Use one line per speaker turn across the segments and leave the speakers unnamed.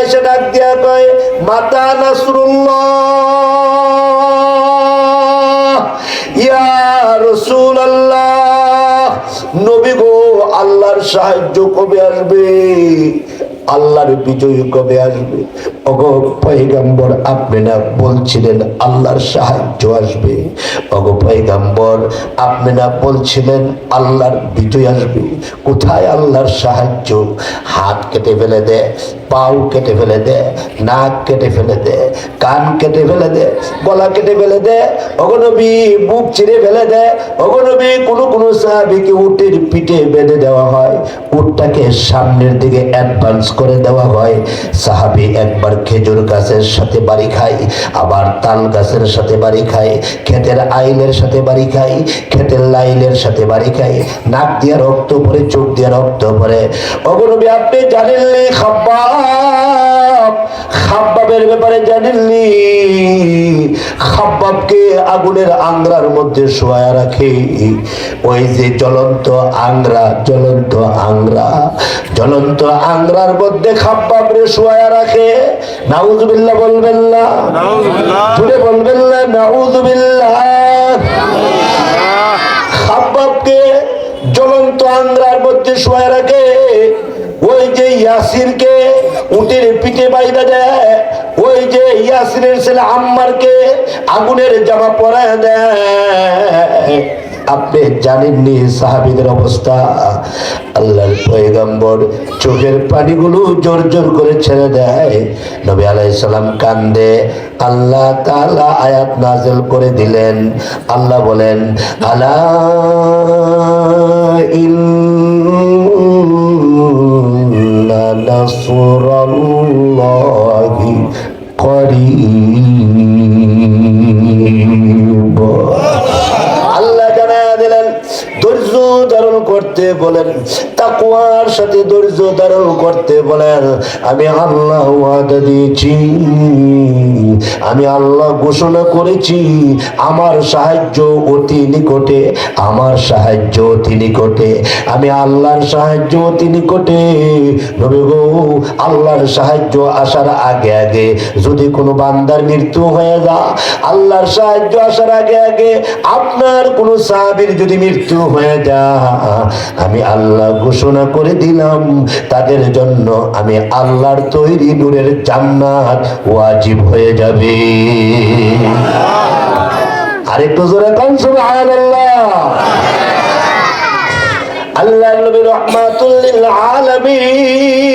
এসে ডাক দিয়া কয় মাতা নাসরুল্লাহ ইয়া রাসূলুল্লাহ, নবী গো আল্লাহর সাহায্য কবে আসবে, আল্লাহর বিজয় কবে আসবে? ওগো পয়গম্বর আপনি না বলছিলেন আল্লাহর সাহায্য আসবে? ওগো পয়গম্বর আপনি না বলছিলেন আল্লাহর বিজয় আসবে? কোথায় আল্লাহর সাহায্য? হাত কেটে ফেলে দে, পাও কেটে ফেলে দে, নাক কেটে ফেলে দে, কান কেটে ফেলে দে, গলা কেটে ফেলে দে, ওগো নবী বুক চিরে ফেলে দে। ওগো নবী কোন সাহাবীকে উটের পিঠে বেঁধে দেওয়া হয়, উটটাকে সামনের দিকে অ্যাডভান্স করে দেওয়া হয়। সাহাবী একবার খেজুর গাছের সাথে বাড়ি খায়, আবার তাল গাছের সাথে বাড়ি খায়, ক্ষেতের আইলের সাথে বাড়ি খায়, ক্ষেতের লাইলের সাথে বাড়ি খায়, নাক দিয়ে রক্ত পড়ে, চোখ দিয়ে রক্ত পড়ে। ওগো নবী আপনি জানেননি খাব্বাবের ব্যাপারে জানেননি? খাব্বাবকে আগুনের আংরার মধ্যে শোয়া রাখে। ওই যে জ্বলন্ত আংরার মধ্যে খাব্বাবরে শোয়া রাখে। নাউযুবিল্লাহ বলবেন না? জুড়ে বলবেন না নাউযুবিল্লাহ? খাব্বাবকে জ্বলন্ত আংরার মধ্যে শোয়া রাখে। ওই যে ইয়াসিরকে উটের পিঠে বাইধা দেয়, ওই যে ইয়াসিরের ছেলে আম্মারকে আগুনের জামা পরায় দেয়। আপনি জানেননি সাহাবীদের অবস্থা? আল্লাহর পয়গম্বর চোখের পানিগুলো জোর জোর করে ছেড়ে দেয়। নবী আলাইহিস সালাম কান্দে। আল্লাহ তাআলা আয়াত নাযিল করে দিলেন। আল্লাহ বলেন আলা ইন্না নাসরাল্লাহি করিব। আল্লাহ জানায়া দিলেন ধৈর্য ধারণ করতে বলেন, তাকওয়ার সাথে ধৈর্য ধারণ করতে বলেন। আমি আল্লাহ ওয়াদা দিয়েছি, আমি আল্লাহ ঘোষণা করেছি আমার সাহায্য অতি নিকটে, আমার সাহায্য অতি নিকটে, আমি আল্লাহর সাহায্য অতি নিকটে। নবী গো আল্লাহর সাহায্য আসার আগে আগে যদি কোনো বান্দার মৃত্যু হয়ে যায়, আল্লাহর সাহায্য আসার আগে আগে আপনার কোন সাহাবীর যদি মৃত্যু হয়ে যায়, আমি আল্লাহ ঘোষণা করে দিলাম তাদের জন্য আমি আল্লাহর তৈরি নূরের জান্নাত ওয়াজিব হয়ে যাবে। আরেকটু জোরে কান সুবহানাল্লাহ। আল্লাহর নবী রাহমাতুল লিল আলামিন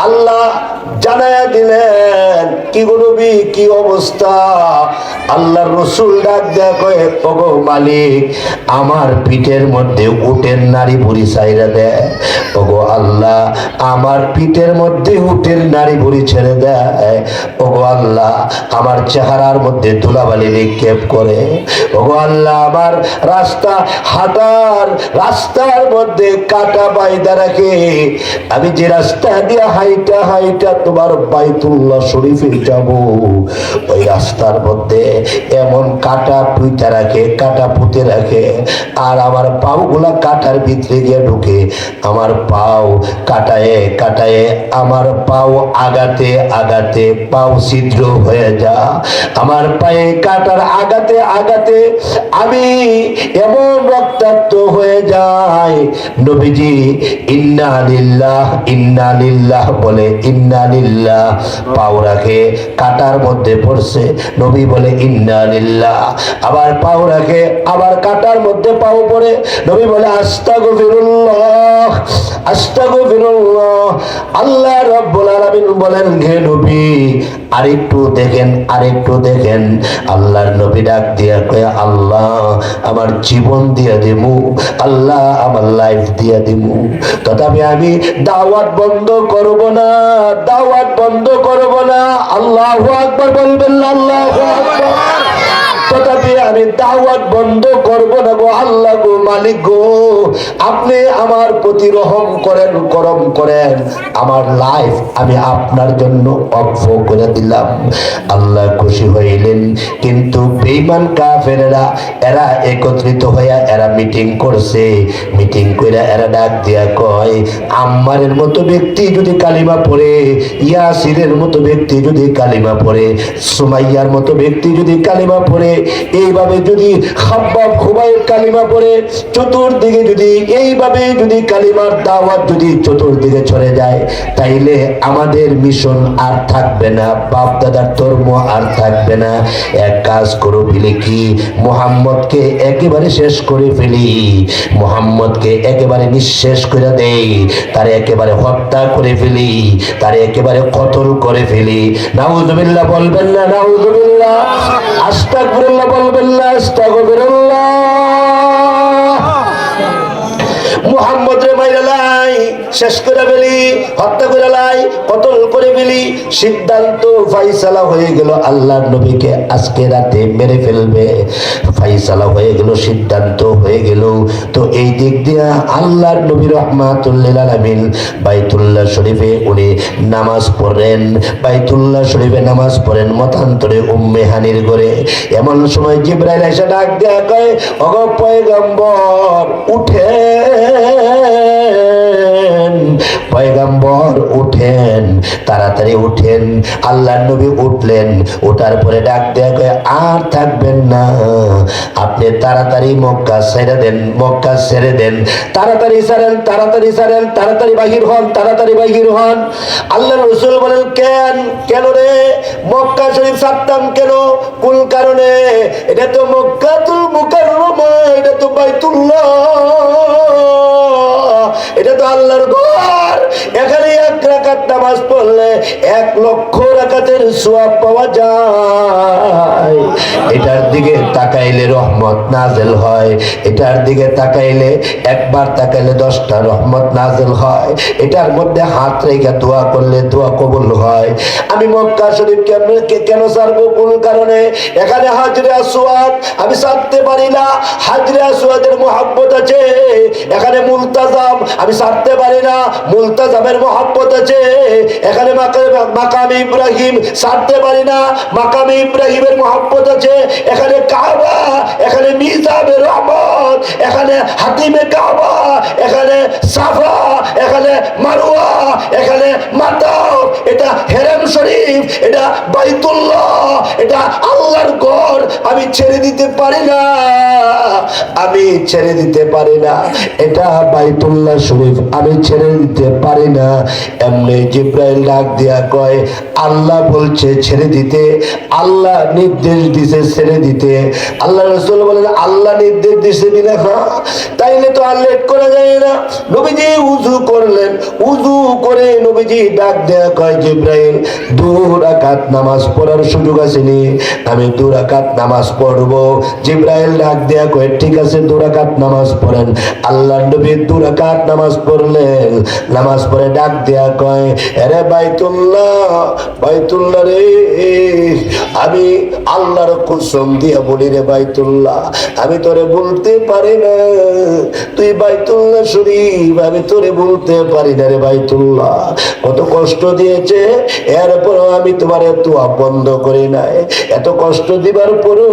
আল্লাহ জানায়া দিলেন কি গো নবী কি অবস্থা? আল্লাহর রাসূল ডাক দেয়া কয় ওগো মালিক আমার পিঠের মধ্যে উটের নাড়ি ভুঁড়ি ছাইরা দেয়। ওগো আল্লাহ আমার পিঠের মধ্যে উটের নাড়ি ভুঁড়ি ছেড়ে দেয়। ওগো আল্লাহ আমার চেহারার মধ্যে ধুলাবালি নিক্ষেপ করে। ওগো আল্লাহ আমার রাস্তার মধ্যে কাটা বাইদা রাখে। আমি যে রাস্তা দিয়ে হাইটা হাইটা তোমার বাইতুল্লাহ শরীফে যাব, ওই রাস্তার মধ্যে এমন কাটা পুঁতে রাখে, কাটা পুঁতে রাখে, আর আমার পাও গুলা কাটার ভিতরে গিয়ে ঢুকে। আমার পাও কাটায় কাটায় আমার পাও আগাতে আগাতে পাও ছিদ্র হয়ে যা। আমার পায়ে কাটার আগাতে আগাতে আমি এমন রক্তাক্ত হয়ে যায়। নবীজি ইন্না লিল্লাহ বলে ইন্না লিল্লাহ পাও রাখে, কাটার মধ্যে পড়ছে। নবী বলে ইন্না লিল্লাহ, আবার পাও রাখে, আবার কাটার মধ্যে পাও পড়ে। নবী বলে আস্তাগফিরুল্লাহ আস্তাগফিরুল্লাহ। আল্লাহ রাব্বুল আলামিন বলেন হে নবী আরেকটু দেখেন, আরেকটু দেখেন। আল্লাহর নবী ডাক দিয়া কয় আল্লাহ আমার জীবন দিয়া দিমু, আল্লাহ আমার লাইফ দিয়া দিমু, তথাপি আমি দাওয়াত বন্ধ করব না, দাওয়াত বন্ধ করব না। আল্লাহু আকবার বলবেন, আল্লাহু আকবার। তথাপি আমি দাওয়াত বন্ধ করব না গো আল্লাহ গো, মালিক গো, আপনি আমার প্রতি রহম করেন, করম করেন, আমার লাইফ আমি আপনার জন্য অক্ষ করে দিলাম। আল্লাহ খুশি হইলেন। কিন্তু বেঈমান কাফেররা এরা একত্রিত হইয়া এরা মিটিং করছে। মিটিং কইরা এরা ডাক দিয়া কয়, আম্মারের মতো ব্যক্তি যদি কালিমা পড়ে, ইয়াসিরের মতো ব্যক্তি যদি কালিমা পড়ে, সুমাইয়ার মতো ব্যক্তি যদি কালিমা পড়ে, এইভাবে যদি খাব্বাব খুবাইব কালিমা পড়ে, চতুর্দিকে যদি এইভাবে যদি কালিমার দাওয়াত যদি চতুর্দিকে ছড়ে যায়, তাইলে আমাদের মিশন আর থাকবে না, বাপ দাদার ধর্ম আর থাকবে না। এক কাজ করো ফেলি, কি মুহাম্মদকে একেবারে শেষ করে ফেলি, মুহাম্মদকে একেবারে নিঃশেষ করে দেই, তারে একেবারে হত্যা করে ফেলি, তারে একেবারে কতল করে ফেলি। নাউযুবিল্লাহ বলবেন না? নাউযুবিল্লাহ। আস্তাগফিরুল্লাহ বলবেন না? আস্তাগফিরুল্লাহ। মুহাম্মদ রে মাইরা লাই, শেষ করে ফেলি, হত্যা করে লাই, কতল করে ফেলি। সিদ্ধান্ত ফাইসালা হয়ে গেল, আল্লাহর নবীকে আজকে রাতে মেরে ফেলবে। ফাইসালা হয়ে গেল, সিদ্ধান্ত হয়ে গেল। তো এই দিক দিয়া আল্লাহর নবী রাহমাতুল লিল আলামিন বাইতুল্লাহ শরীফে উনি নামাজ পড়েন। বাইতুল্লাহ শরীফে নামাজ পড়েন মতান্তরে উম্মে হানির ঘরে। এমন সময় জিবরাইল এসে ডাক দেয়া কয়, ওগো পয়গম্বর উঠেন, পয়গম্বর উঠেন, তাড়াতাড়ি উঠেন। আল্লাহর নবী উঠলেন। ওঠার পরে ডাক দেয়া কয়, আর থাকবেন না, আপনি তাড়াতাড়ি মক্কা ছেড়ে দেন, মক্কা ছেড়ে দেন, তাড়াতাড়ি ছাড়েন, তাড়াতাড়ি ছাড়েন, তাড়াতাড়ি বাহির হন, তাড়াতাড়ি বাহির হন। আল্লাহ রাসূল বলেন, কেন রে মক্কা শরীফ ছাড়তাম কেন? কোন কারণে? এটা তো মক্কাতুল মুকাররমা, এটা তো বাইতুল্লাহ, এটা তো আল্লাহর ঘর। এখানে এক রাকাত নামাজ পড়লে 1,00,000 রাকাতের সওয়াব পাওয়া যায়। এটার দিকে তাকাইলে রহমত নাযিল হয়, এটার দিকে তাকাইলে একবার তাকাইলে 10টা রহমত নাযিল হয়। এটার মধ্যে হাত রেখে দোয়া করলে দোয়া কবুল হয়। আমি মক্কা শরীফ কেন ছাড়বো? কোন কারণে? এখানে হাজরে আসওয়াদ আমি ছাড়তে পারি না, হাজরে আসওয়াদের মহব্বত আছে। এখানে মুলতাজাম আমি ছাড়তে পারি না, মুলতাজামের মহব্বত আছে। এখানে মাকামে ইব্রাহিম ছাড়তে পারি না, মাকামে ইব্রাহিমের মহব্বত আছে। এখানে কাবা, এখানে মিজাবে রহমত, এখানে হাতিমে কাবা, এখানে সাফা, এখানে মারওয়া, এখানে মাতাফ, এটা হেরেম শরীফ, এটা বাইতুল্লাহ, এটা আল্লাহর ঘর। আমি ছেড়ে দিতে পারি না, আমি ছেড়ে দিতে পারি না। এটা বাইতুল্লাহ শরীফ, আমি ছেড়ে দিতে পারি না। এমনি জিবরাইল ডাক দিয়া কয়, আল্লাহ বলছে ছেড়ে দিতে, আল্লাহ নির্দেশ দিছে ছেড়ে দিতে। আল্লাহ রাসূল বলেন, আল্লাহ নির্দেশ দিছে বিনা, হ্যাঁ তাইলে তো আর লেট করা যায় না। নবীজি উযু করলেন, উযু করে নবীজি ডাক দেয়া কয়, জিবরাইল 2 রাকাত নামাজ পড়ার সুযোগ আসেনি, আমি 2 রাকাত নামাজ পড়বো। জিবরাইল ডাক দেয়া কয়, ঠিক আছে 2 রাকাত নামাজ পড়েন। আল্লাহর নবী 2 রাকাত নামাজ পড়লেন। নামাজ পড়ে ডাক দেয়া কয়, আরে বাইতুল্লাহ, বাইতুল্লাহ রে, আমি আল্লাহর কসম দিয়া বলি রে বাইতুল্লাহ, আমি তোরে বলতে পারি না, তুই বাইতুল্লাহ শরীফ, আমি তোরে বলতে পারি না রে বাইতুল্লাহ। কত কষ্ট দিয়েছে, এরপরও আমি তোমার দোয়া বন্ধ করি নাই। এত কষ্ট দিবার পরও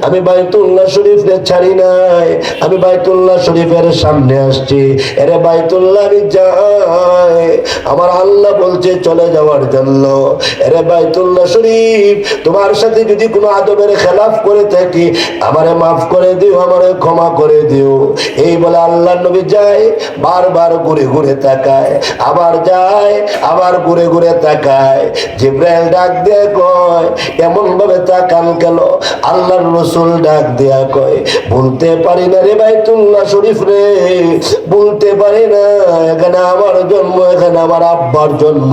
আমি বাইতুল্লাহ শরীফে ছাড়ি নাই, আমি বাইতুল্লাহ শরীফের সামনে আসছি। এরে বাইতুল্লাহ আমি যাই, আমার আল্লাহ বলছে চলে যাওয়ার জন্য। এরে বাইতুল্লাহ শরীফ, তোমার সাথে যদি কোনো আদবের খেলাফ করে থাকি আমারে মাফ করে দিও, আমারে ক্ষমা করে দিও। এই বলে আল্লাহ নবী যায়, বারবার ঘুরে ঘুরে তাকায়, আবার যায়, আবার ঘুরে ঘুরে তাকায়। জিবরাইল ডাক দিয়ে কয়, এমন ভাবে তাকান কেন? আল্লাহর রাসূল ডাক দিয়া কয়, বলতে পারি না রে বাইতুল্লাহ শরীফ রে, বলতে পারি না। এখানে আমার জন্ম, এখানে আমার আব্বার জন্ম,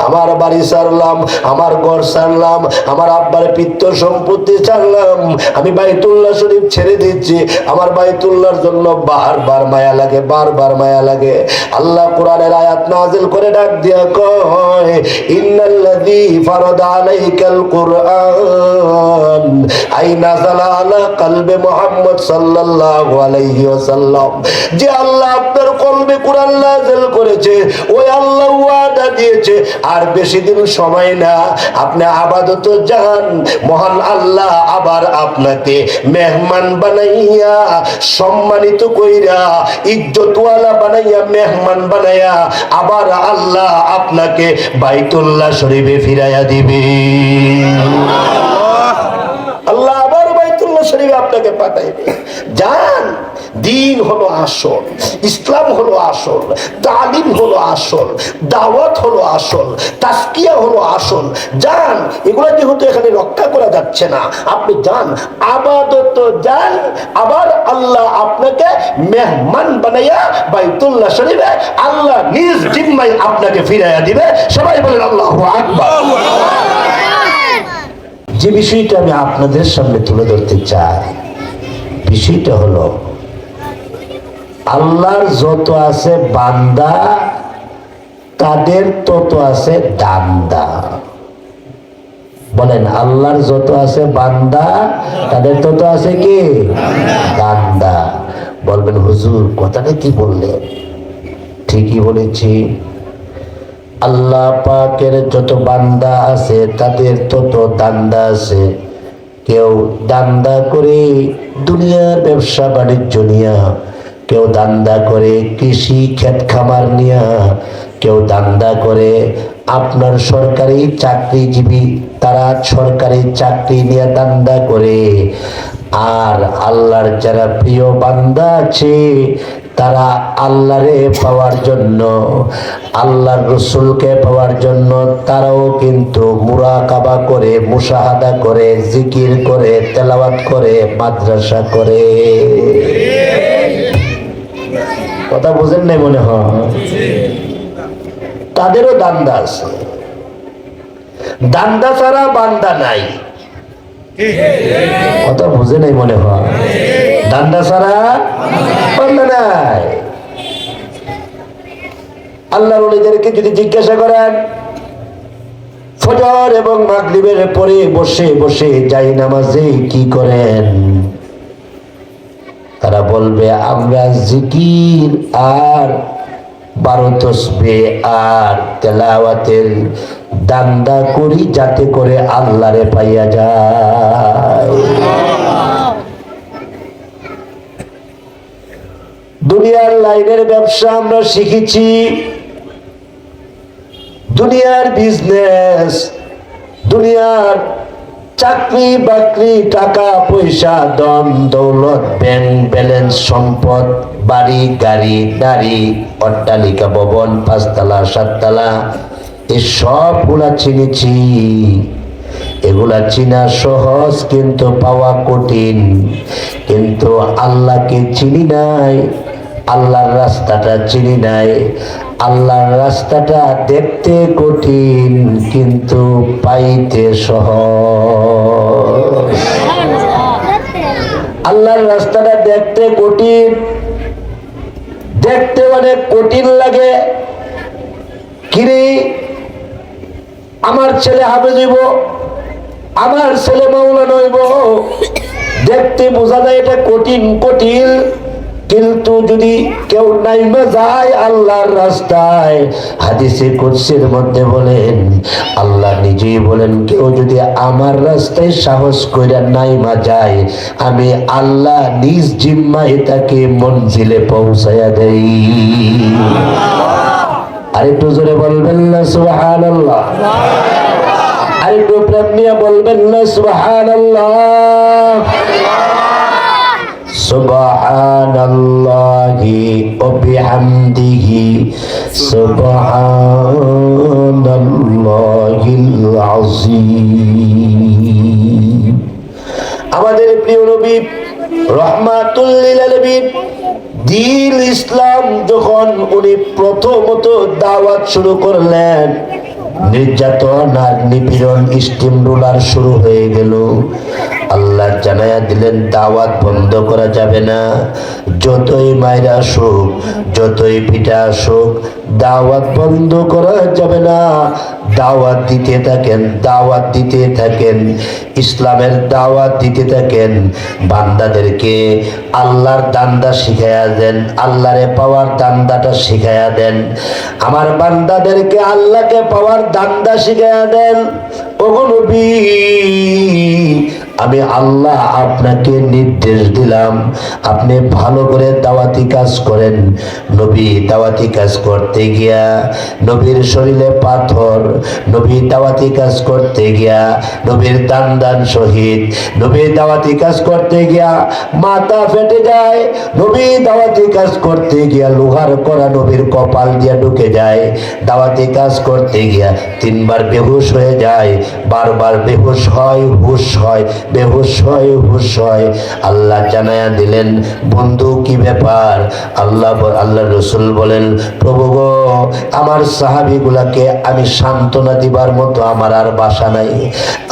আমার বাড়ি ছাড়লাম, আমার ঘর ছাড়লাম, আমার আব্বার পিত্ত সম্পত্তি ছাড়লাম, আমি বাইতুল্লাহ শরীফ ছেড়ে দিচ্ছি। আমার বাইতুল্লাহর জন্য বারবার মায়া লাগে, বারবার মায়া লাগে। আল্লাহ কোরআনের আয়াত নাযিল করে ডাক দিয়া কয়, নয়। ইন্নাল্লাযী ফারাদা আলাইকাল কুরআন আই নাযালা আলা কলবে মুহাম্মদ সাল্লাল্লাহু আলাইহি ওয়াসাল্লাম, যে আল্লাহ আপনার কলবে কোরআন নাযিল করেছে, ওই আল্লাহ ওয়াদা দিয়েছে আর বেশি দিন সময় না, আপনি আবাদত যান, মহান আল্লাহ আবার আপনাকে মেহমান বানাইয়া, সম্মানিত কইরা, ইজ্জতওয়ালা বানাইয়া, মেহমান বানাইয়া আবার আল্লাহ আপনাকে বাইতুল্লাহ শরীফে ফিরাইয়া দিবে। আল্লাহ আবার বাইতুল্লাহ শরীফে আপনাকে পাঠাইবে। যান, দিন হলো আসল, ইসলাম হলো আসল, তালিম হলো আসল, দাওয়াত হলো আসল, তাসকিয়া হলো আসল। যান, এগুলো যেহেতু এখানে রক্ষা করা যাচ্ছে না, আপনি যান, আবাদত যান, আবার আল্লাহ আপনাকে মেহমান বানাইয়া বাইতুল্লাহ শরীফে আল্লাহ নিজ জিম্মায় আপনাকে ফিরাইয়া দিবে। সবাই বলেন আল্লাহু আকবার। যে বিষয়টা আমি আপনাদের সামনে তুলে ধরতে চাই, বিষয়টা হলো আল্লাহর যত আছে বান্দা, তাদের তত আছে দান্দা। বলেন, আল্লাহর যত আছে বান্দা, তাদের তত আছে কি দান্দা। বলবেন, হুজুর কথাটা কি বললেন? ঠিকই বলেছি। আল্লাহ পাকের যত বান্দা আছে তাদের তত দান্দা আছে। কেউ দান্দা করে দুনিয়ার ব্যবসা বাণিজ্য নিয়া, কেউ দান্দা করে কৃষি ক্ষেত খামার নিয়া, কেউ দান্দা করে আপনার সরকারি চাকরিজীবী, তারা সরকারি চাকরি নিয়ে দান্দা করে। আর আল্লাহর যারা প্রিয় বান্দা আছে, তারা আল্লাহরে পাওয়ার জন্য, আল্লাহর রসুলকে পাওয়ার জন্য তারাও কিন্তু মুরাকাবা করে, মুশাহাদা করে, জিকির করে, তেলাওয়াত করে, মাদ্রাসা করে। কথা বুঝেন নাই মনে হয়? তাদেরও দান্দা আছে। দান্দা ছাড়া বান্দা নাই। কথা বুঝে নাই মনে হয়? দান্দা ছাড়া বান্দা নাই। আল্লাহর ওলিদেরকে যদি জিজ্ঞাসা করেন, ফজর এবং মাগরিবের পরে বসে বসে যাই নামাজে কি করেন, তারা বলবে আমরা জিকির আর 12 তাসবিহ আর তেলাওয়াতের দান্দা করি, যাতে করে আল্লাহরে পাইয়া যায়। দুনিয়ার লাইনের ব্যবসা আমরা শিখেছি, দুনিয়ার বিজনেস, দুনিয়ার চাকরি বাকরি, টাকা পয়সা, ধন দৌলত, ব্যাংক ব্যালেন্স, সম্পদ, বাড়ি গাড়ি, নারী, অট্টালিকা, ভবন, 5 তলা 7 তলা, এই সবগুলা চিনেছি। এগুলা চিনা সহজ, কিন্তু পাওয়া কঠিন। কিন্তু আল্লাহকে চিনি নাই, আল্লাহর রাস্তাটা চিনি নাই। আল্লাহর রাস্তাটা দেখতে কঠিন, কিন্তু পাইতে সহজ। আল্লাহর রাস্তাটা দেখতে কঠিন, দেখতে অনেক কঠিন লাগে। কিরে, আমার ছেলে হাফেজ হইব, আমার ছেলে মাওলানা হইব, দেখতে বোঝা যায় এটা কঠিন কঠিন। কিন্তু যদি কেউ নাইমা যায় আল্লাহর রাস্তায়, হাদিসে কুদসির মধ্যে বলেন, আল্লাহ নিজেই বলেন, কেউ যদি আমার রাস্তায় সাহস কইরা নাইমা যায়, আমি আল্লাহ নিজ জিম্মায় তাকে মঞ্জিলে পৌঁছায়া দেই। আরেকটু জোরে বলবেন না সুবহানাল্লাহ? আরেকটু প্রেম নিয়ে বলবেন না সুবহানাল্লাহ? সুবহানাল্লাহি ওয়া বিহামদিহি সুবহানাল্লাহিল আযীম। আমাদের প্রিয় নবী রাহমাতুল লিল আলামিন দ্বীন ইসলাম যখন উনি প্রথমত দাওয়াত শুরু করলেন, নির্যাতন আর নিপীড়ন স্টিম রোলার শুরু হয়ে গেল। আল্লাহ জানায়া দিলেন দাওয়াত বন্ধ করা যাবে না। যতই মায়েরা আসুক, যতই পিঠা আসুক, দাওয়াত বন্ধ করা যাবে না। দাওয়াত দিতে থাকেন, দাওয়াত দিতে থাকেন, ইসলামের দাওয়াত দিতে থাকেন। বান্দাদেরকে আল্লাহর দান্দা শিখাইয়া দেন, আল্লাহরে পাওয়ার দান্দাটা শিখাইয়া দেন। আমার বান্দাদেরকে আল্লাহকে পাওয়ার দান্দা শিখাইয়া দেন। ওগো নবী, আমি আল্লাহ আপনাকে নির্দেশ দিলাম, আপনি ভালো করে দাওয়াতি কাজ করেন। নবী দাওয়াতি কাজ করতে গিয়া নবীর শরীরে পাথর, নবী দাওয়াতি কাজ করতে গিয়া নবীর দান দান শহীদ, নবী দাওয়াতি কাজ করতে গিয়া মাথা ফেটে যায়, নবী দাওয়াতি কাজ করতে গিয়া লোহার করা নবীর কপাল দিয়া ঢুকে যায়, দাওয়াতি কাজ করতে গিয়া 3 বার বেহুশ হয়ে যায়, বারবার বেহুশ হয়, হুশ হয়, বেহুশ হয়, হুশ হয়। আল্লাহ জানায়া দিলেন বন্ধু কি ব্যাপার? আল্লাহ রসুল বলেন প্রভু গো, আমার সাহাবীগুলাকে আমি সান্ত্বনা দিবার মতো আমার আর বাসা নাই।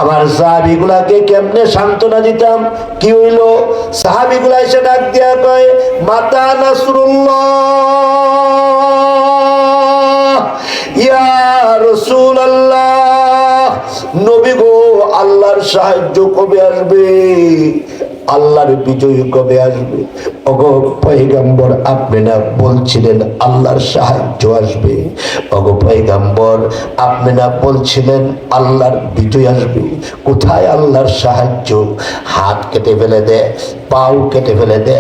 আমার সাহাবীগুলাকে কেমনে সান্ত্বনা দিতাম? কি হইল? সাহাবীগুলা এসে ডাক দিয়া কয় মাতা নাসরুল্লাহ ইয়া রাসূলুল্লাহ, নবী গো আল্লাহর সাহায্য কবে আসবে? আল্লাহর বিজয় কবে আসবে? ওগো পয়গম্বর, আপনি না বলছিলেন আল্লাহর সাহায্য আসবে? ওগো পয়গম্বর, আপনি না বলছিলেন আল্লাহর বিজয় আসবে? কোথায় আল্লাহর সাহায্য? হাত কেটে ফেলে দে, পাও কেটে ফেলে দে,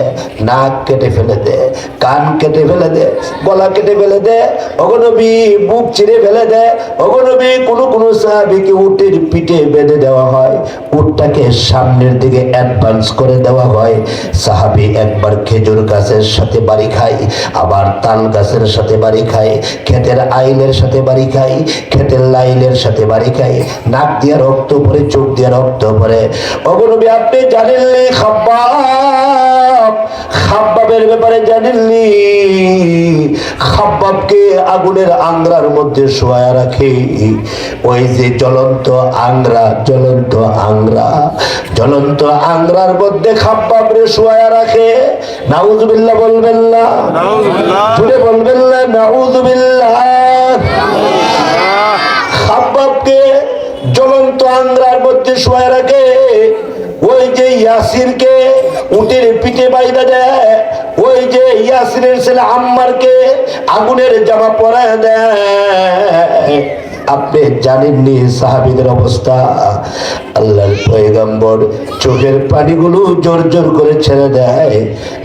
নাক কেটে ফেলে দে, কান কেটে ফেলে দে, গলা কেটে ফেলে দে, ওগো নবী বুক চিরে ফেলে দে। ওগো নবী কোন সাহাবীকে উটের পিঠে বেঁধে দেওয়া হয়, উটটাকে সামনের দিকে অ্যাডভান্স করে দেওয়া হয়। সাহাবী একবার খেজুর গাছের সাথে বাড়ি খায়, আবার তাল গাছের সাথে বাড়ি খায়, ক্ষেতের আইলের সাথে বাড়ি খায়, ক্ষেতের লাইলের সাথে বাড়ি খায়, নাক দিয়ে রক্ত পড়ে, চোখ দিয়ে রক্ত পড়ে। ওগো নবী আপনি জানেননি খাব্বাবের ব্যাপারে জানেননি? খাব্বাবকে আগুনের আংরার মধ্যে শোয়া রাখে। ওই যে জ্বলন্ত আংরা, জ্বলন্ত আংরা, জ্বলন্ত আংরার মধ্যে খাব্বাবরে শোয়া রাখে। নাউযুবিল্লাহ বলবেন না? জুড়ে বলবেন না নাউযুবিল্লাহ? খাব্বাবকে জ্বলন্ত আংরার মধ্যে শোয়া রাখে। ওই যে ইয়াসিরকে উটের পিঠে বাইদা দেয়, ওই যে ইয়াসিরের ছেলে আম্মারকে আগুনের জামা পরায় দেয়। আপনি জানেননি সাহাবীদের অবস্থা? আল্লাহর পয়গম্বর চোখের পানিগুলো জোর জোর করে ছেড়ে দেয়।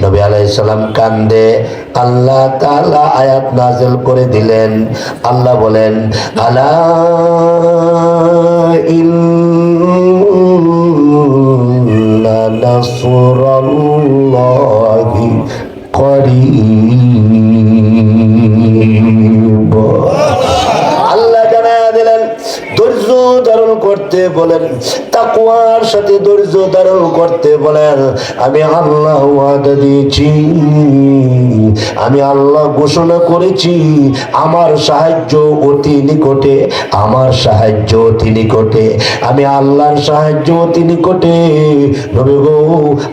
নবী আলাইহিস সালাম কান্দে। আল্লাহ তাআলা আয়াত নাযিল করে দিলেন। আল্লাহ বলেন আলা ইন্না নাসরাল্লাহি করিব। আল্লাহ জানায়া দিলেন ধৈর্য ধারণ করতে বলেন, তাকওয়ার সাথে ধৈর্য ধারণ করতে বলেন। আমি আল্লাহ ওয়াদা দিয়েছি, আমি আল্লাহ ঘোষণা করেছি আমার সাহায্য অতি নিকটে, আমার সাহায্য অতি নিকটে, আমি আল্লাহর সাহায্য অতি নিকটে। নবী গো,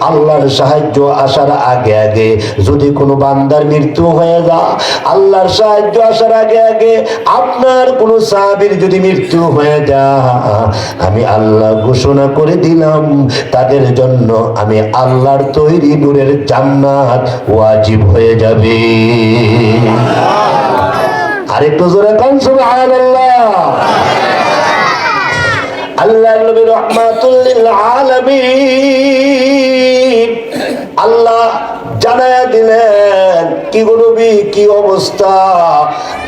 আল্লাহর সাহায্য আসার আগে আগে যদি কোনো বান্দার মৃত্যু হয়ে যায়, আল্লাহর সাহায্য আসার আগে আগে আপনার কোন সাহাবীর যদি মৃত্যু হয়ে যায়, আমি আল্লাহ ঘোষণা করে দিলাম তাদের জন্য আমি আল্লাহর তৈরি নূরের জান্নাত ওয়াজিব হয়ে যাবে। আরেকটু জোরে কান সুবহানাল্লাহ। আল্লাহর নবী রাহমাতুল লিল আলামিন। আল্লাহ জানায়া দিলেন কি গো নবী, কি অবস্থা?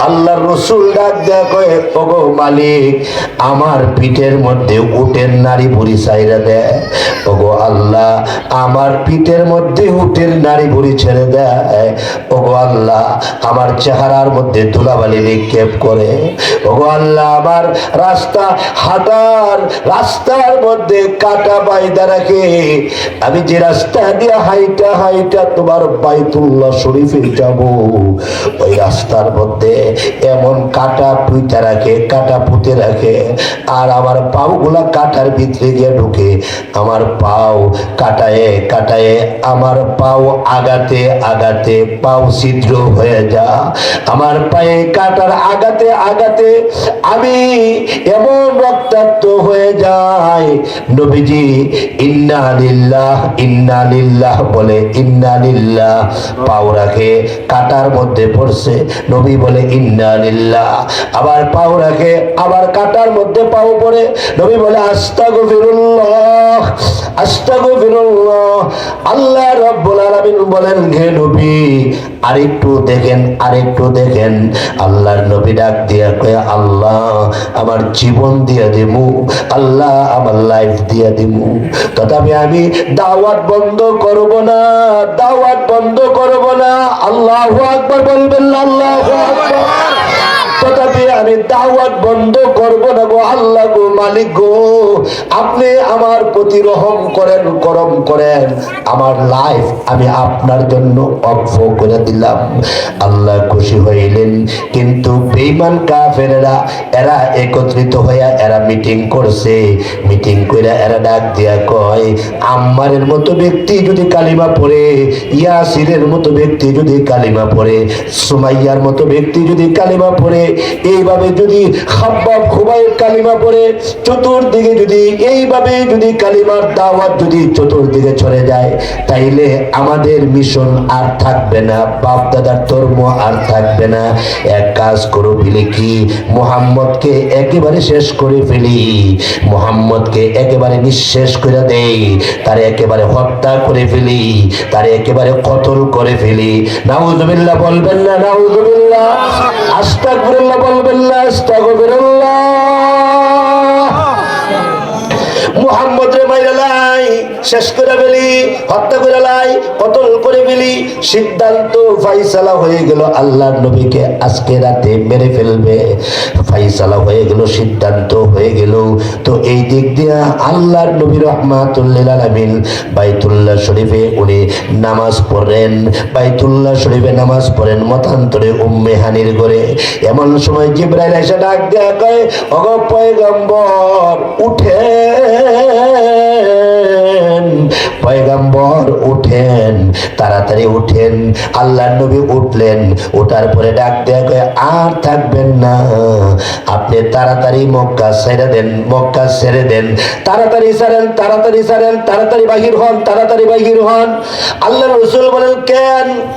আল্লাহর রাসূল ডাক দেয়া কয় ওগো মালিক, আমার পিঠের মধ্যে উটের নারী ভুঁড়ি চাইরা দেয়, ওগো আল্লাহ আমার পিঠের মধ্যে উটের নাড়ি ভুড়ি ছেড়ে দেয়, ওগো আল্লাহ আমার চেহারার মধ্যে ধুলাবালি নিক্ষেপ করে, ওগো আল্লাহ আমার রাস্তার মধ্যে কাটা বাইদা রাখে, আমি যে রাস্তা দিয়ে হাইটা হাইটা তোমার বাইতুল্লাহ শরীফে যাব, ওই রাস্তার মধ্যে এমন কাটা পুঁতে রাখে, কাটা পুঁতে রাখে, আর আমার পাও গুলা কাটার ভিতরে গিয়ে ঢুকে, আমার পাও কাটায় কাটায় আমার পাও আগাতে আগাতে পাও ছিদ্র হয়ে যা, আমার পায়ে কাটার আগাতে আগাতে আমি এমন রক্তাক্ত হয়ে যায়। নবীজি ইন্না লিল্লাহ বলে, ইন্না লিল্লাহ পাও রাখে, কাটার মধ্যে পড়ছে, নবী বলে ইন্না লিল্লাহ, আবার পাও রাখে, আবার কাটার মধ্যে পাও পড়ে, নবী বলে আস্তাগফিরুল্লাহ আস্তাগফিরুল্লাহ। আল্লাহ রাব্বুল আলামিন বলেন, হে নবী আরেকটু দেখেন, আরেকটু দেখেন। আল্লাহর নবী ডাক দিয়া কয়, আল্লাহ আমার জীবন দিয়া দিমু, আল্লাহ আমার লাইফ দিয়া দিমু, তথাপি আমি দাওয়াত বন্ধ করব না, দাওয়াত বন্ধ করব না। আল্লাহু আকবার বলবেন, আল্লাহু আকবার। তথাপি আমি দাওয়াত বন্ধ করব না গো আল্লাহ গো মালিক গো, আপনি আমার প্রতি রহম করেন, করম করেন, আমার লাইফ আমি আপনার জন্য অফ করে দিলাম। আল্লাহ খুশি হইলেন, কিন্তু বেঈমান কাফেররা এরা একত্রিত হইয়া এরা মিটিং করছে, মিটিং কইরা এরা ডাক দিয়া কয়, আম্মারের মতো ব্যক্তি যদি কালিমা পড়ে, ইয়াসিরের মতো ব্যক্তি যদি কালিমা পড়ে, সুমাইয়ার মতো ব্যক্তি যদি কালিমা পড়ে, এইভাবে যদি খাব্বাব খুবাইব কালিমা পড়ে, চতুর্দিকে যদি এইভাবে যদি কালিমার দাওয়াত যদি চতুর্দিকে ছড়ে যায়, তাইলে আমাদের মিশন আর থাকবে না, বাপ দাদার ধর্ম আর থাকবে না। এক কাজ করো ফেলি, কি মুহাম্মদকে একেবারে শেষ করে ফেলি, মুহাম্মদকে একেবারে নিঃশেষ করে দেই, তারে একেবারে হত্যা করে ফেলি, তারে একেবারে কতল করে ফেলি। নাউযুবিল্লাহ বলবেন না, নাউযুবিল্লাহ, আস্তাগফিরুল্লাহ বলবেন না, আস্তাগফিরুল্লাহ। মুহাম্মদ রে মাইরা লাই, শেষ করে ফেলি, হত্যা করে লাই, কতল করে ফেলি। সিদ্ধান্ত ফাইসালা হয়ে গেল, আল্লাহর নবীকে আজকে রাতে মেরে ফেলবে, ফাইসালা হয়ে গেল, সিদ্ধান্ত হয়ে গেল। তো এই দিক দিয়া আল্লাহর নবী রাহমাতুল লিল আলামিন বাইতুল্লাহ শরীফে উনি নামাজ পড়েন, বাইতুল্লাহ শরীফে নামাজ পড়েন, মতান্তরে উম্মে হানির ঘরে। এমন সময় জিবরাইল এসে ডাক দেয়া কয়, ওগো পয়গম্বর উঠেন, পয়গম্বর উঠেন, তাড়াতাড়ি উঠেন। আল্লাহর নবী উঠলেন, ওঠার পরে ডাক দেয়া কয়, আর থাকবেন না, আপনি তাড়াতাড়ি মক্কা ছেড়ে দেন, মক্কা ছেড়ে দেন, তাড়াতাড়ি ছাড়েন, তাড়াতাড়ি ছাড়েন, তাড়াতাড়ি বাহির হন, তাড়াতাড়ি বাহির হন। আল্লাহ রাসূল বলেন,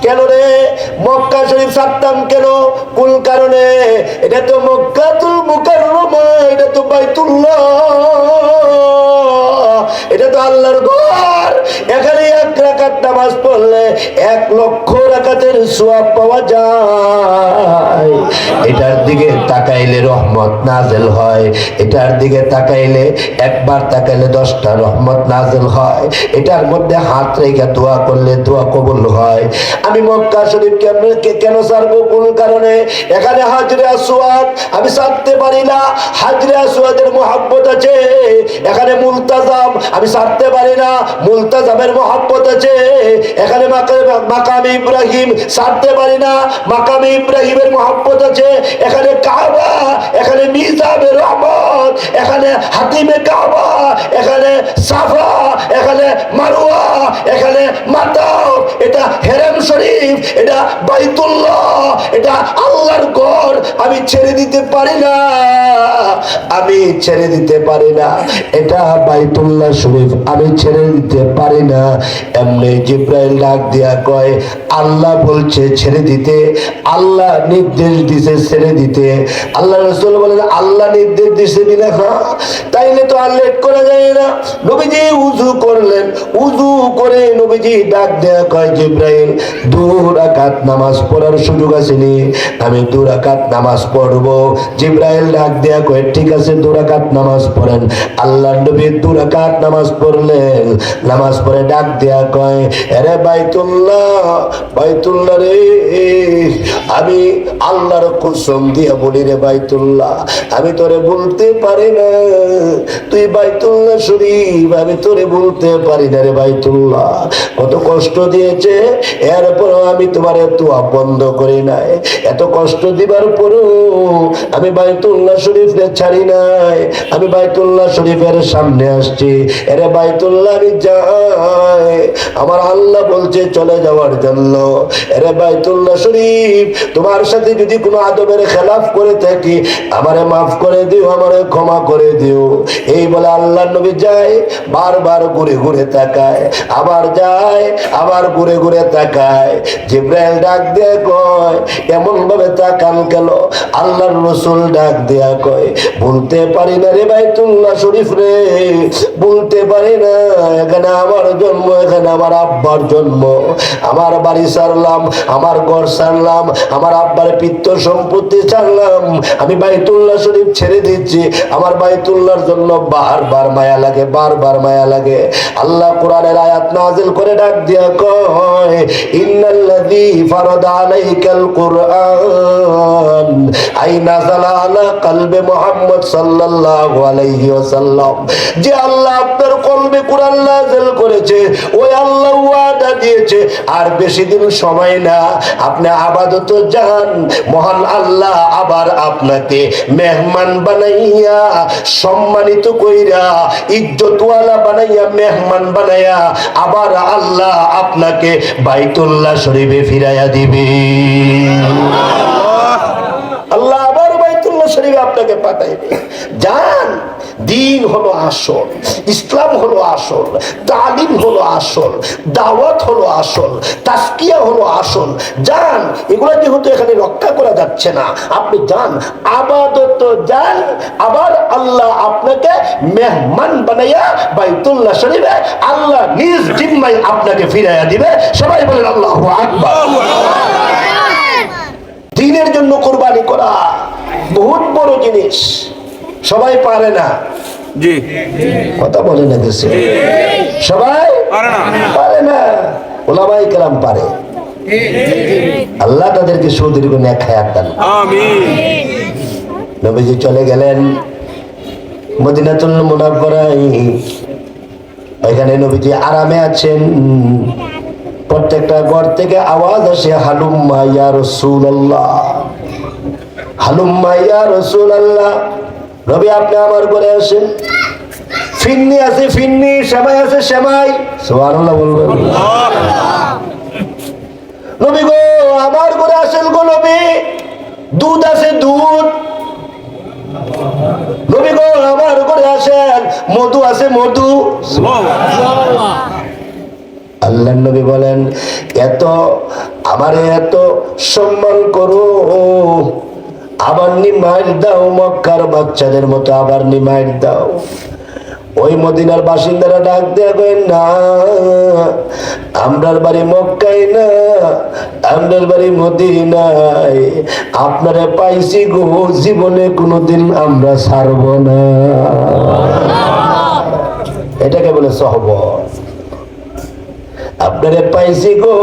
কেন রে মক্কা শরীফ ছাড়তাম কেন, কোন কারণে? এটা তো মক্কাতুল মুকাররমা, এটা তো বাইতুল্লাহ, এটা তো আল্লাহর ঘর, এখানে এক রাকাত নামাজ পড়লে 1,00,000 রাকাতের সওয়াব পাওয়া যায়। এটার দিকে তাকাইলে রহমত নাযিল হয়, এটার দিকে তাকাইলে একবার তাকাইলে 10টা রহমত নাযিল হয়, এটার মধ্যে হাত রেখে দোয়া করলে দোয়া কবুল হয়। আমি মক্কা শরীফ কেন ছাড়বো, কোন কারণে? এখানে হাজরে আসওয়াদ আমি ছাড়তে পারি না, হাজরে আসওয়াদের মহব্বত আছে। এখানে মুলতাজাম আমি ছাড়তে পারি না, মুলতাজামের মহব্বত আছে। এখানে মাকাম ইব্রাহিম ছাড়তে পারি না, মাকাম ইব্রাহিমের মহব্বত আছে। এখানে কাবা, এখানে মিজাবে রহমত, এখানে হাতিমে কাবা, এখানে সাফা, এখানে মারওয়া, এখানে মাতাফ, এটা হেরেম শরীফ, এটা বাইতুল্লাহ, এটা আল্লাহর ঘর। আমি ছেড়ে দিতে পারি না, আমি ছেড়ে দিতে পারি না, এটা বাইতুল্লাহ শরীফ, আমি ছেড়ে দিতে পারি না। এমনি জিবরাইল ডাক দিয়া কয়, আল্লাহ বলছে ছেড়ে দিতে, আল্লাহ নির্দেশ দিছে ছেড়ে দিতে। আল্লাহ রাসূল বলেন, আল্লাহ নির্দেশ দিছে দিলে, হ্যাঁ তাইলে তো আর লেট করা যায় না। নবীজি উযু করলেন, উযু করে নবীজি ডাক দেয়া কয়, জিবরাইল 2 রাকাত নামাজ পড়ার সুযোগ আছে নি? আমি 2 রাকাত নামাজ পড়বো। জিবরাইল ডাক দেয়া কয়, ঠিক আছে 2 রাকাত নামাজ পড়েন। আল্লাহর নবী 2 রাকাত নামাজ পড়লেন। নামাজ পড়ে ডাক দেয়া কয়, আরে বাইতুল্লাহ, বাইতুল্লাহ রে, আমি আল্লাহর কসম দিয়া বলি রে বাইতুল্লাহ, আমি তোরে বলতে পারি না তুই বাইতুল্লাহ শরীফ, আমি তোরে বলতে পারি না রে বাইতুল্লাহ। কত কষ্ট দিয়েছে, এরপরও আমি তোমার দোয়া বন্ধ করি নাই। এত কষ্ট দিবার পরও আমি বাইতুল্লাহ শরীফে ছাড়ি নাই। আমি বাইতুল্লাহ শরীফের সামনে আসছি। এরে বাইতুল্লাহ আমি যাই, আমার আল্লাহ বলছে চলে যাওয়ার জন্য। এরে বাইতুল্লাহ শরীফ, তোমার সাথে যদি কোনো আদবের খেলাফ করে থাকি আমারে মাফ করে দিও, আমারে ক্ষমা করে দিও। এই বলে আল্লাহ নবী যায়, বারবার ঘুরে ঘুরে তাকায়, আবার যায়, আবার ঘুরে ঘুরে তাকায়। জিবরাইল ডাক দিয়ে কয়, এমন ভাবে তাকান কেন? আল্লাহর রাসূল ডাক দেয়া কয়, বলতে পারি না রে বাইতুল্লাহ শরীফ রে, বলতে পারি না। এখানে আমার জন্ম, এখানে আমার আব্বার জন্ম। আমার বাড়ি ছাড়লাম, আমার ঘর ছাড়লাম, আমার আব্বার পিত্ত সম্পত্তি ছাড়লাম, আমি বাইতুল্লাহ শরীফ ছেড়ে দিচ্ছি। আমার বাইতুল্লাহর জন্য বারবার মায়া লাগে, বারবার মায়া লাগে। আল্লাহ কোরআনের আয়াত নাযিল করে ডাক দিয়া কয়, ইন্নাল্লাযী ফারাদা আলাইকাল কুরআন আই নাযালা আলা কলবে মুহাম্মদ সাল্লাল্লাহু আলাইহি ওয়াসাল্লাম। যে আল্লাহ আপনার কলবে কোরআন নাযিল করেছে, ওই আল্লাহ ওয়াদা দিয়েছে আর বেশি দিন সময় না, আপনি আবাদত যান, মহান আল্লাহ আবার আপনাকে মেহমান বানাইয়া, সম্মানিত কইরা, ইজ্জতওয়ালা বানাইয়া, মেহমান বানাইয়া আবার আল্লাহ আপনাকে বাইতুল্লাহ শরীফে ফিরাইয়া দিবে। আল্লাহ আবার বাইতুল্লাহ শরীফে আপনাকে পাঠাইবে। যান, দিন হলো আসল, ইসলাম হলো আসল, তালিম হলো আসল, দাওয়াত হলো আসল, তাসকিয়া হলো আসল। যান, এগুলো যেহেতু এখানে রক্ষা করা যাচ্ছে না, আপনি যান, আবাদত যান, আবার আল্লাহ আপনাকে মেহমান বানাইয়া বাইতুল্লাহ শরীফে আল্লাহ নিজ জিম্মায় আপনাকে ফিরাইয়া দিবে। সবাই বলেন আল্লাহু আকবার। দ্বীনের জন্য কুরবানি করা বহুত বড় জিনিস, সবাই পারে না। জি, কথা বলে না দেশে, সবাই পারে না। ওলামায়ে কেরাম পারে। আল্লাহ তাদেরকে সুদীর্ঘ নেক হায়াত দান করুন। আমিন। নবীজি চলে গেলেন মদিনাতুল মুনাওয়ারায়। এখানে নবীজি আরামে আছেন। প্রত্যেকটা ঘর থেকে আওয়াজ আসে, হালুম্মা ইয়া রাসূলুল্লাহ, হালুম্মা ইয়া রাসূলুল্লাহ। নবী আপনি আমার ঘরে আসেন। ফিন্নি আছে ফিন্নি, সেমাই আছে সেমাই। সুবহানাল্লাহ বলবেন। নবী গো আমার ঘরে আসেন গো নবী, দুধ আছে দুধ। নবী গো আমার ঘরে আসেন, মধু আছে মধু। আল্লাহর নবী বলেন, এত আমারে এত সম্মান করো, আবার নিমাইর দাও মক্কার বাচ্চাদের মতো, আবার নিমাইর দাও। ওই মদিনার বাসিন্দারা ডাক দেয়া কয়, না আমরার বাড়ি মক্কায় না, আমরার বাড়ি মদিনায়, আপনারা পাইছি গো, জীবনে কোনোদিন আমরা ছাড়ব না। এটাকে বলে সহবত। আপনারে পাইছি গো,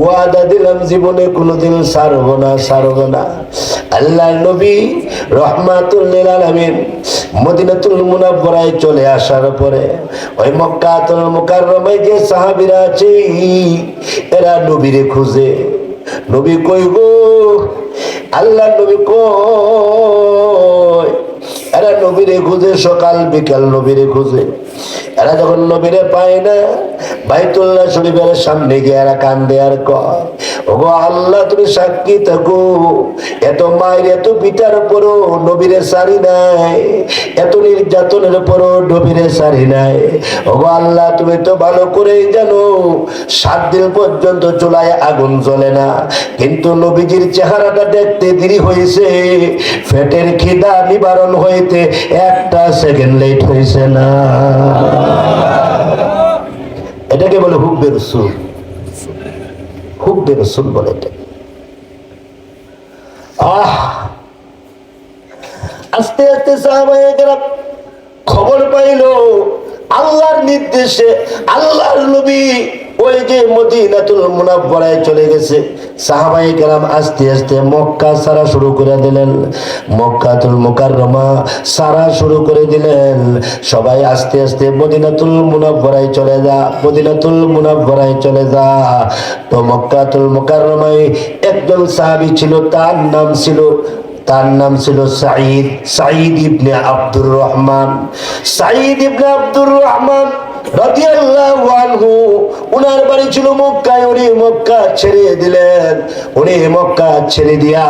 ওয়াদা দিলাম জীবনে কোনোদিন ছাড়ব না, ছাড়ব না। আল্লাহর নবী রাহমাতুল লিল আলামিন মদিনাতুল মুনাওয়ারায় চলে আসার পরে ওই মক্কাতুল মুকাররমায় যে সাহাবীরা আছে, এরা নবীরে খুঁজে। নবী কই গো? আল্লাহর নবী কই? এরা নবীরে খুঁজে, সকাল বিকাল নবীরে খুঁজে। এরা যখন নবীরে পায় না, বাইতুল্লাহ শরীফের সামনে গিয়ে এরা কান্দে আর কয়, ওগো আল্লাহ তুমি সাক্ষী থাকো, এত মায়ের এত পিতার পরও নবীরে সারি নাই, এত নির্যাতনের পরও নবীরে সারি নাই। ওগো আল্লাহ তুমি তো ভালো করেই জানো 7 দিন পর্যন্ত চুলায় আগুন জ্বলে না, কিন্তু নবীজির চেহারাটা দেখতে দেরি হয়েছে, পেটের খিদা নিবারণ হইতে 1 সেকেন্ড লেট হয়েছে না। এটাকে বলে হুব্বে রাসূল, হুব্বে রাসূল বলে এটা। আস্তে আস্তে সাহাবায়ে কেরাম খবর পাইলো আল্লাহর নির্দেশে আল্লাহর নবী ওই যে মদিনাতুল মুনাওয়ারায় চলে গেছে। সাহাবায়ে কেরাম আস্তে আস্তে মক্কা সারা শুরু করে দিলেন, মক্কাতুল মুকাররমা সারা শুরু করে দিলেন। সবাই আস্তে আস্তে মদিনাতুল মুনাওয়ারায় চলে যা, মদিনাতুল মুনাওয়ারায় চলে যা। তো মক্কাতুল মুকাররমায় একজন সাহাবী ছিল, তার নাম ছিল সাঈদ ইবনে আব্দুর রহমান। সাঈদ ইবনে আব্দুর রহমান রাদিয়াল্লাহু আনহু, উনার বাড়ি ছিল মক্কায়। উনি মক্কা ছেড়ে দিলেন, উনি মক্কা ছেড়ে দিয়া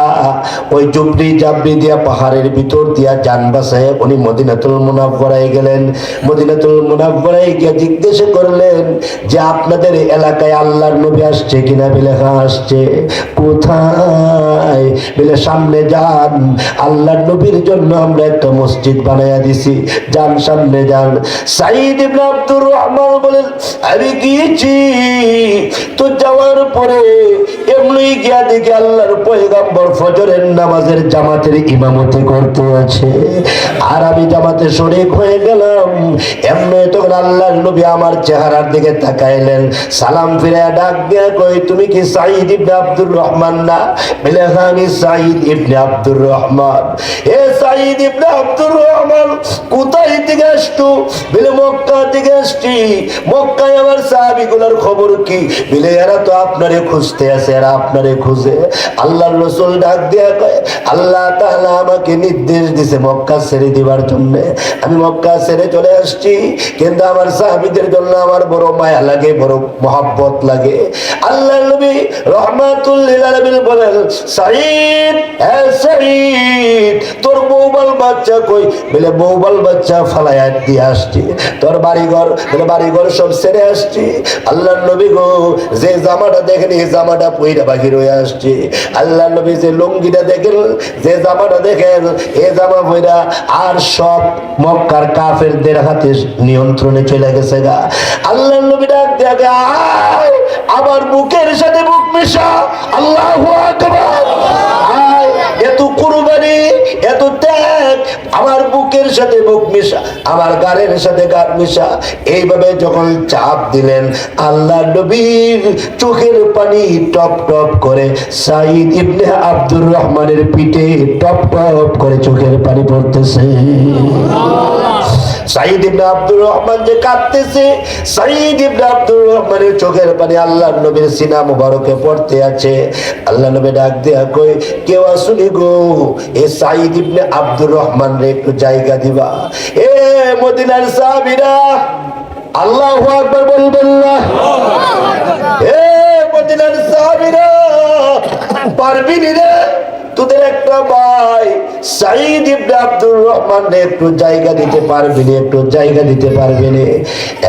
ওই জুবরি জাবরি দিয়া পাহাড়ের ভিতর দিয়া যান বাসায় উনি মদিনাতুল মুনাওয়ারায় গেলেন। মদিনাতুল মুনাওয়ারায় গিয়ে জিজ্ঞেস করলেন যে আপনাদের এলাকায় আল্লাহর নবী আসছে কিনা? বলে হ্যাঁ আসছে। কোথায়? বলে সামনে যান, আল্লাহর নবীর জন্য আমরা একটা মসজিদ বানাইয়া দিছি, যান সামনে যান। সাঈদ ইবনে আব্দুর রহমান বলেন আমি গিয়েছি, তো যাওয়ার পরে এমনি গিয়া দেখি আল্লাহর পয়গম্বর ফজরের নামাজের জামাতের ইমামতি করতে আছে, আর আমি জামাতে শরীক হয়ে গেলাম। এমনি তখন আল্লাহর নবী আমার চেহারার দিকে তাকাইলেন, সালাম ফিরে ডাক দিয়া কই তুমি কি সাঈদ ইবনে আব্দুর রহমান না? বলে হ্যাঁ আমি সাঈদ ইবনে আব্দুর রহমান। এ সাঈদ ইবনে আব্দুর রহমান কোথায় থেকে আসতো? বলে মক্কা থেকে আসছি। মক্কায় আমার সাহাবীগুলোর খবর কি? বলে এরা তো আপনারে খুঁজতে আছে, এরা আপনারে খুঁজে। আল্লাহর রাসূল ডাক দিয়া কয় আল্লাহ তাআলা আমাকে নির্দেশ দিয়েছে মক্কা ছেড়ে দিবার জন্য, আমি মক্কা ছেড়ে চলে আসছি। কিন্তু আমার সাহাবীদের জন্য আমার বড় মায়া লাগে, বড় মহব্বত লাগে। আল্লাহর নবী রাহমাতুল লিল আলামিন বলেন সাঈদ, হে সাঈদ তোর বউবাল বাচ্চা কই? বলে বউবাল বাচ্চা ফালায়া দিয়ে আসছি। তোর বাড়িঘর? বলে বাড়িঘর সব ছেড়ে আসছি। আল্লাহর নবী গো যে জামাটা দেখেন এই জামাটা পইরা বাহির হয়ে আসছে। আল্লাহর নবী যে লুঙ্গিটা দেখেন, যে জামাটা দেখেন এই জামা পইরা আর সব মক্কার কাফেরদের হাতে নিয়ন্ত্রণে চলে গেছে গা। আল্লাহর নবী ডাক দেয়া আয় আমার বুকের সাথে বুক মিশা। আল্লাহু আকবার। আয় এত কুরবানি, এত ত্যাগ, আমার বুকের সাথে বুক মিশা, আমার গালের সাথে গাল মিশা। এইভাবে যখন চাপ দিলেন আল্লাহর নবীর চোখের পানি টপ টপ করে সাঈদ ইবনে আব্দুর রহমানের পিঠে টপ টপ করে চোখের পানি পড়তেছে। সাঈদ ইবনে আব্দুর রহমান যে কাঁদতেছে, সাঈদ ইবনে আব্দুর রহমানের চোখের পানি আল্লাহর নবীর সিনা মুবারকে পড়তে আছে। আল্লাহ নবী ডাক দেয়া কই কেউ আসুনি গো, এ সাঈদ ইবনে আব্দুর রহমান রে একটু জায়গা দিবা। এ মদিনার সাহাবীরা আল্লাহু আকবার বলবেন না? এ মদিনার সাহাবীরা পারবি রে? তোদের একটা ভাই সাঈদ ইবনে আব্দুর রহমান একটু জায়গা দিতে পারবি না? একটু জায়গা দিতে পারবি না?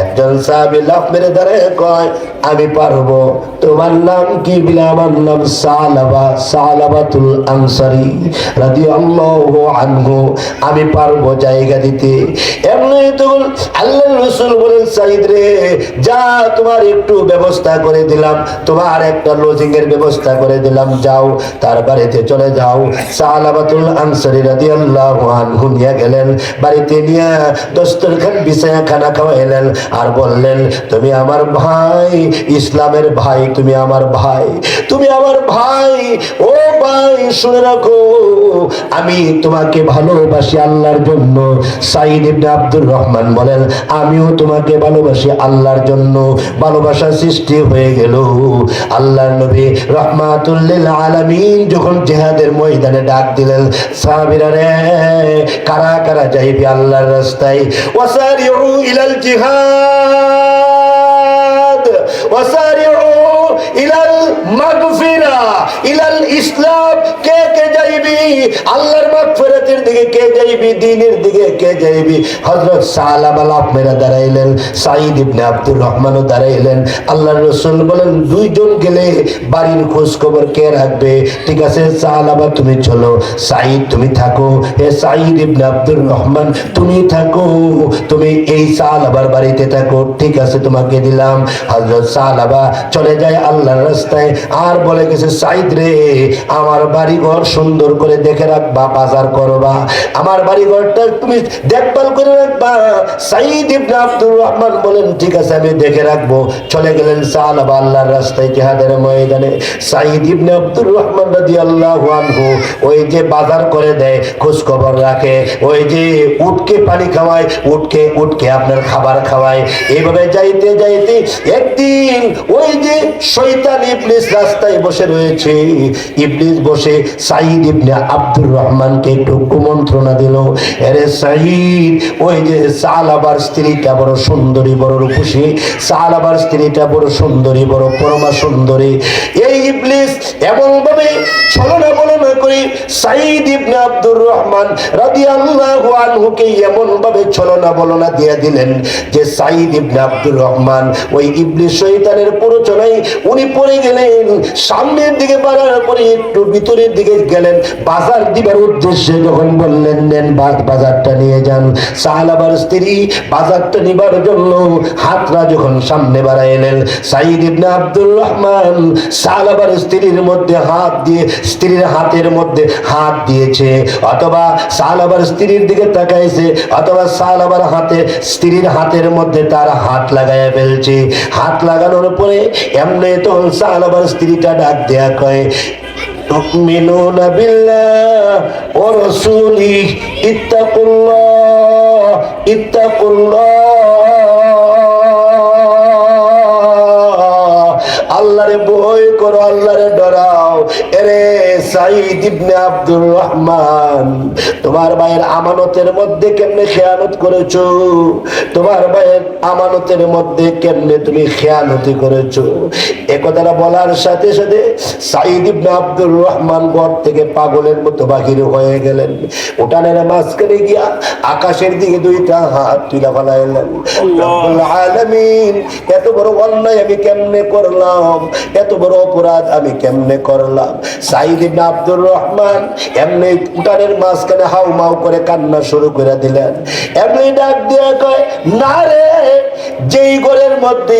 একজন সাহাবী লাফ মেরে দাঁড়ায় কয় আমি পারবো। তোমার নাম কি? বলে আমার নাম সালাবাতুল আনসারী রাদিয়াল্লাহু আনহু। আমি পারবো জায়গা দিতে। এমনি তখন আল্লাহর রাসূল বলেন সাঈদ রে যা, তোমার একটু ব্যবস্থা করে দিলাম, তোমার একটা লজিং এর ব্যবস্থা করে দিলাম, যাও তার বাড়িতে চলে যাও। সালাবাতুল আনসারী রাদিয়াল্লাহু আনহু নিয়ে গেলেন, বাড়িতে নিয়ে দস্তরখান বিছায়া খানা খাওয়াইলেন আর বললেন তুমি আমার ভাই, ইসলামের ভাই, তুমি আমার ভাই, তুমি আমার ভাই। ও ভাই শুনে রাখো, আমি তোমাকে ভালোবাসি আল্লাহর জন্য। সাঈদ ইবনে আব্দুর রহমান বলেন আমিও তোমাকে ভালোবাসি আল্লাহর জন্য। ভালোবাসা সৃষ্টি হয়ে গেল। আল্লাহর নবী রাহমাতুল লিল আলামিন যখন জিহাদের ময়দানে ডাক দিলেন সাহাবীরা রে কারা কারা যাইবে আল্লাহর রাস্তায়? ওয়াসারিউ ইলাল জিহাদ ওয়াসারিউ ইলাল মাগফিরা ইলাল ইসলাম। কে কে যাইবি আল্লাহর মাগফিরাতের দিকে? কে যাইবি দ্বীনের দিকে? কে যাইবি? হযরত সালাবা লাফ মেরে দাঁড়াইলেন, সাঈদ ইবনে আব্দুর রহমানও দাঁড়াইলেন। আল্লাহর রাসূল বলেন, দুইজন গেলে বাড়ির খোঁজ খবর কে রাখবে? ঠিক আছে সালাবা তুমি চলো, সাঈদ তুমি থাকো। হে সাঈদ ইবনে আব্দুর রহমান তুমি থাকো, তুমি এই সালাবার বাড়িতে থাকো। ঠিক আছে তোমাকে দিলাম। হযরত সালাবা চলে যায় আল্লাহর রাস্তায়, আর বলে গেছে, সাঈদ রে আমার বাড়িঘর সুন্দর করে দেখে রাখবা, বাজার করবা, আমার বাড়িঘরটা তুমি দেখভাল করে রাখবা। সাঈদ ইবনে আব্দুর রহমান বলেন, ঠিক আছে আমি দেখে রাখবো। চলে গেলেন সালাবা আল্লাহর রাস্তায় জিহাদের ময়দানে। সাঈদ ইবনে আব্দুর রহমান রাদিয়াল্লাহু আনহু ওই যে বাজার করে দেয়, খোঁজ খবর রাখে, ওই যে উটকে পানি খাওয়ায়, উটকে আপনার খাবার খাওয়ায়। এইভাবে যাইতে যাইতে একদিন ওই যে শয়তান ইবলিস রাস্তায় বসে রয়েছে। ইবলিস বসে সাঈদ ইবনে আব্দুর রহমানকে একটু কুমন্ত্রণা দিল, আরে সাঈদ, ওই যে সালাবার স্ত্রীটা বড় সুন্দরী, বড় রূপসী, সালাবার স্ত্রীটা বড় সুন্দরী, বড় পরমা সুন্দরী। এই ইবলিস এমন ভাবে ছলনা বলনা করে সাঈদ ইবনে আব্দুর রহমান রাদিয়াল্লাহু আনহুকে এমন ভাবে ছলনা বলনা দিয়ে দিলেন যে সাঈদ ইবনে আব্দুর রহমান ওই ইবলিস শয়তানের প্ররোচনায় উনি পড়ে গেলেন। সামনের দিকে বাড়ার পরে একটু ভিতরের দিকে গেলেন, বাজার দিবার উদ্দেশ্যে যখন বললেন নেন বাজারটা নিয়ে যান, সালাবার স্ত্রী বাজারটা নিবার জন্য হাতরা যখন সামনে বাড়াইলেন, সাঈদ ইবনে আব্দুর রহমান সালাবার স্ত্রীর মধ্যে হাত দিয়ে, স্ত্রীর হাতের মধ্যে হাত দিয়েছে, অথবা সালাবার স্ত্রীর দিকে তাকাইছে, অথবা সালাবার হাতে, স্ত্রীর হাতের মধ্যে তার হাত লাগাইয়া ফেলছে। হাত লাগানোর পরে এমনি তখন সালাবার স্ত্রীটা ডাক দেয়া কয়, তুমিনুনা বিল্লাহ ওয়া রাসূলিহি ইত্তাকুল্লাহ আল্লাহরে ভয় করো, আল্লাহরে ডরাও। এরে সাঈদ ইবনে আব্দুর রহমান, তোমার ভাইয়ের আমানতের মধ্যে কেমনে খেয়ানত করেছো? তোমার ভাইয়ের আমানতের মধ্যে কেমনে তুমি খেয়ানতি করেছো? এ কথাটা বলার সাথে সাথে সাঈদ ইবনে আব্দুর রহমান ঘর থেকে পাগলের মতো বাহির হয়ে গেলেন। উঠানের মাঝখানে গিয়া আকাশের দিকে দুইটা হাত তুলে ফেলাইলেন, রব্বুল আলামিন, এত বড় অন্যায় আমি কেমনে করলাম? এত বড় অপরাধ আমি কেমনে করলাম? সাঈদ ইবনে আব্দুর রহমান এমনি উঠানের মাঝখানে হাউমাউ করে কান্না শুরু করে দিলেন। এমনি ডাক দিয়ে কয়, না রে, যেই ঘরের মধ্যে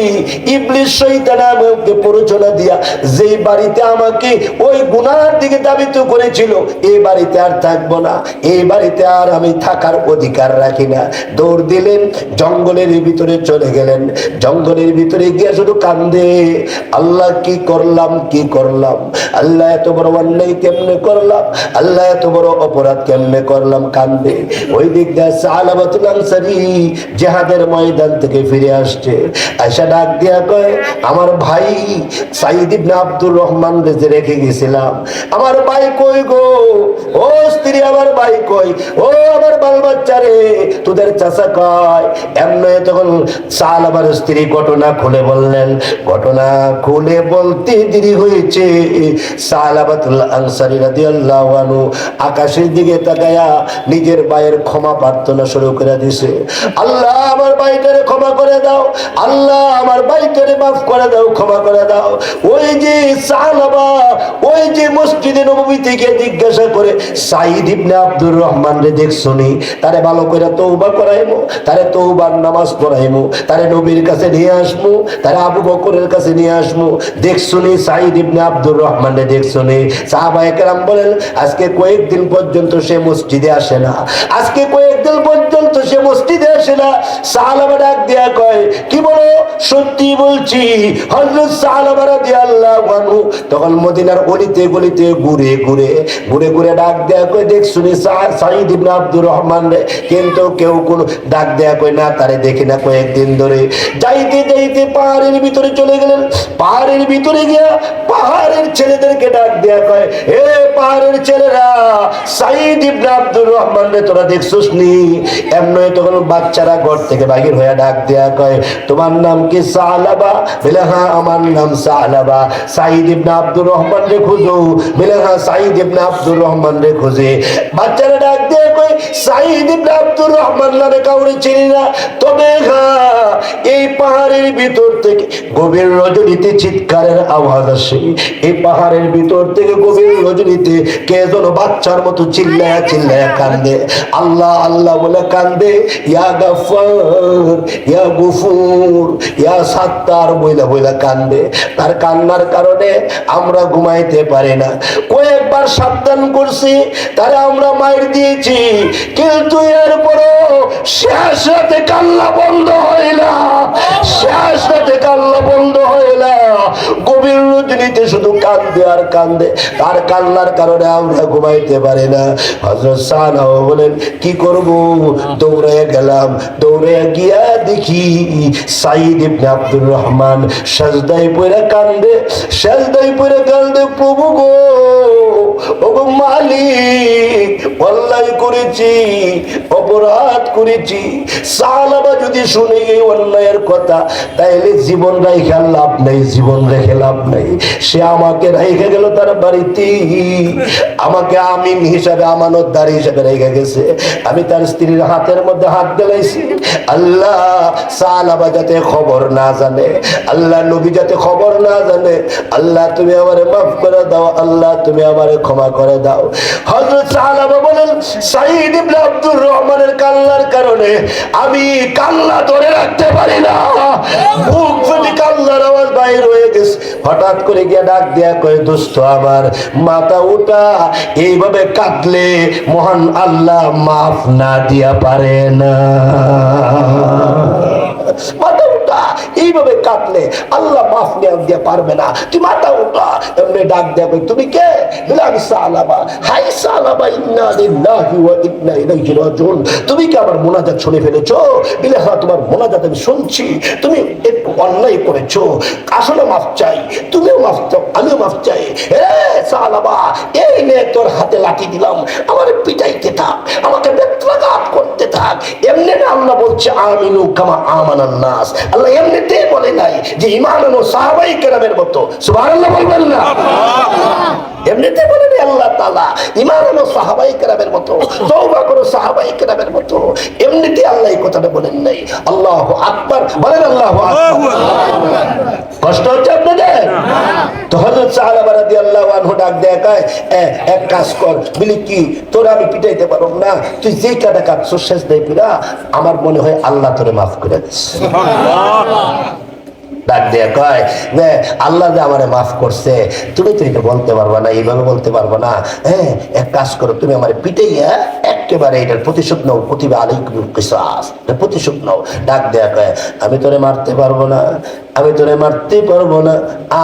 ইবলিস শয়তান আমাকে প্ররোচনা দিয়া যেই বাড়িতে আমাকে ওই গুনার দিকে দাবিত করেছিল, এই বাড়িতে আর থাকবো না, এই বাড়িতে আর আমি থাকার অধিকার রাখি না। দৌড় দিলেন, জঙ্গলের ভিতরে চলে গেলেন। জঙ্গলের ভিতরে গিয়ে শুধু কান্দে, আল্লাহ কি করলাম, কি করলাম? আল্লাহ এত বড় অন্যায় কেমনে করলাম? আল্লাহ এত বড় অপরাধ কেমনে করলাম? কান্দে। ওই দিক দিয়ে সালাবাতুল আনসারী জিহাদের ময়দান থেকে ফিরে আসছে। আয়সা ডাক দিয়া কয়, আমার ভাই সাঈদ ইবনে আব্দুর রহমান যে রেখে গেছিলাম, আমার ভাই কই গো? ও স্ত্রী, আমার ভাই কই? ও আমার বাল বাচ্চা রে, তোদের চাচা কয়? এমনি তখন সালাবার স্ত্রী ঘটনা খুলে বললেন। ঘটনা খুলে বলতে দেরি হয়েছে। সালাবাতুল আনসারী রাদিয়াল্লাহু আনহু আকাশের দিকে তাকায়া নিজের ভাইয়ের ক্ষমা প্রার্থনা শুরু করে দিয়েছে। আল্লাহ আমার ভাইটারে ক্ষমা করে দাও, আল্লাহ আমার ভাইটারে মাফ করে দাও, ক্ষমা করে দাও। ওই যে সালাবা ওই যে মসজিদে নববী থেকে জিজ্ঞাসা করে, সাঈদ ইবনে আব্দুর রহমান রে দেখছনি? তারে ভালো করে তওবা করাইমু, তারে তওবার নামাজ পড়াইমু, তারে নবীর কাছে নিয়ে আসমু, তারে আবু বকরের কাছে নিয়ে আসমু। দেখছনি সাঈদ ইবনে আব্দুর রহমান রে দেখছনি? সাহাবায়ে কেরাম বলেন, আজকে কয়েকদিন পর্যন্ত সে মসজিদে আসে না, আজকে কয়েকদিন পর্যন্ত সে মসজিদে আসে না। সাহাবা ডাক দিয়া কয়, কি বলো? সত্যি বলছি। হযরত সাহাবা রাদিয়াল্লাহু আনহু তখন মদিনার অলিতে গলিতে ঘুরে ঘুরে ঘুরে ঘুরে ডাক দেয়া কয়, দেখছনি সাঈদ ইবনে আব্দুর রহমান রে? কিন্তু কেউ কোন ডাক দেয়া কয় না, তারে দেখি না কয়েকদিন ধরে। যাইতে যাইতে পাহাড়ের ভিতরে চলে গেলেন। পাহাড়ের ভিতরে গিয়া পাহাড়ের ছেলেদেরকে ডাক দেয়া কয়, এ পাহাড়ের ছেলেরা, সাঈদ ইবনে আব্দুর রহমান রে তোরা দেখছস নি? এমনি তখন বাচ্চারা ঘর থেকে বাহির হয়ে ডাক দেয়া কয়, তোমার নাম কি? সালাবা। বলে হ্যাঁ আমার নাম সালাবা। সাঈদ ইবনে আব্দুর রহমান রে খুঁজো। বলে হ্যাঁ সাঈদ ইবনে আব্দুর রহমান রে খুঁজে। বাচ্চারা ডাক দেয়া কয়, সাঈদ ইবনে আব্দুর রহমান নামে কাউরে চিনি না, তবে হ্যাঁ এই পাহাড়ের ভিতর থেকে গভীর রজনীতে চিৎকারের আওয়াজ আসে। এই পাহাড়ের ভিতর থেকে গভীর রজনীতে কে যেন বাচ্চার মতো চিল্লায়া চিল্লায়া কান্দে, আল্লাহ আল্লাহ বলে কান্দে, ইয়া গাফফার, ইয়া গফুর, ইয়া সাত্তার বইলা বইলা কান্দে। তার কান্নার কারণে আমরা ঘুমাইতে পারি না। কয়েকবার সাবধান করছি, তারা আমরা মাইর দিয়েছি, কিন্তু এরপরও শেষ রাতে কান্না বন্ধ হয় না। শেষ রাতে কান্না বন্ধ হয় না। গভীর রজনীতে শুধু কান্দে আর কান্দে। তার কান্নার কারণে আমরা ঘুমাইতে পারি না। হযরত সালাহ বলেন, কি করব? দৌড়ে গেলাম। দৌড়ে গিয়া দেখি সাঈদ ইবনে আব্দুর রহমান সাজদায় পড়ে কান্দে। সাজদায় পড়ে কান্দে, প্রভু গো, ওগো মালিক, অন্যায় করেছি, অপরাধ করেছি। সালাবা যদি শুনে এই অন্যায়ের কথা, তাইলে জীবন রেখে লাভ নাই, জীবন রেখে লাভ নাই। সে আমাকে রেখে গেল তার বাড়িতে, আমাকে আমিন হিসাবে, আমানতদার হিসাবে রেখে গেছে। আমি তার স্ত্রীর হাতের মধ্যে হাত দিলাইছি। আল্লাহ, সালাবা যাতে খবর না জানে, আল্লাহ নবী যাতে খবর না জানে, আল্লাহ তুমি আমারে মাফ করে দাও, আল্লাহ তুমি আমারে ক্ষমা করে দাও। হযরত সালাবা বলেন, সাঈদ ইবনে আব্দুর রহমানের কান্নার কারণে আমি কান্না ধরে রাখতে পারি না, বুক ফেটে কান্নার আওয়াজ বাইর হয়ে গেছে। হঠাৎ করে গিয়ে ডাক দেয়া কয়, দোস্ত আমার, মাথা উঠা, এইভাবে কাঁদলে মহান আল্লাহ মাফ না দিয়া পারে না। মাথা উঠা, এইভাবে কাঁদলে আল্লাহ মাফ দিয়ে পারবে না, তুই মাথা উঠা। এমনি ডাক দেয়া কয়, তুমি কে? বলে আমি সালাবা। হাই সালাবা, ইন্না লিল্লাহি ওয়া ইন্না ইলাইহি রাজিউন। তুমি কি আমার মোনাজাত শুনে ফেলেছো? বলে হ্যাঁ, তোমার মোনাজাত আমি শুনছি। তুমি একটু অন্যায় করেছো, আসলে মাফ চাই, তুমিও মাফ চাও, আমিও মাফ চাই। হে সালাবা, এই নে তোর হাতে লাঠি দিলাম, আমার পিটাইতে থাক, আমাকে বেত্রাঘাত করতে থাক। এমনি না আল্লাহ বলছে, আমিনু কামা আমানান নাস। আল্লাহ এমনিতেই বলে নাই যে ঈমান আনো সাহাবায়ে কেরামের মতো। সুবহানাল্লাহ বলবেন না? এমনিতে বলেন আল্লাহ তাআলা, ঈমান আনো সাহাবায়ে কেরামের মতো, তওবা করো সাহাবায়ে কেরামের মতো। এমনিতে আল্লাহ এই কথাটা বলেন নাই। আল্লাহু আকবার বলেন, আল্লাহু আকবার। কষ্ট হচ্ছে আপনাদের? তো হযরত সাহাবা রাদিয়াল্লাহু আনহু ডাক দেয়া কয়, এক কাজ কর। বলি কি? তোরা আমি পিটাইতে পারব না, তুই যে কাটা কাটছ শেষ দেই পিরা, আমার মনে হয় আল্লাহ তোরে মাফ করে দিস। ডাক দেয়া কয়, আল্লাহ যে আমারে মাফ করছে, তুমি তো এটা বলতে পারবা না, এইভাবে বলতে পারবা না। হ্যাঁ, এক কাজ করো, তুমি আমারে পিটাইয়া একেবারে এটার প্রতিশোধ নাও, কুতিবা আলাইকুমুল কিসাস, এটার প্রতিশোধ নাও। ডাক দেয়া কয়, আমি তোরে মারতে পারবো না, আমি তোরে মারতে পারবো না।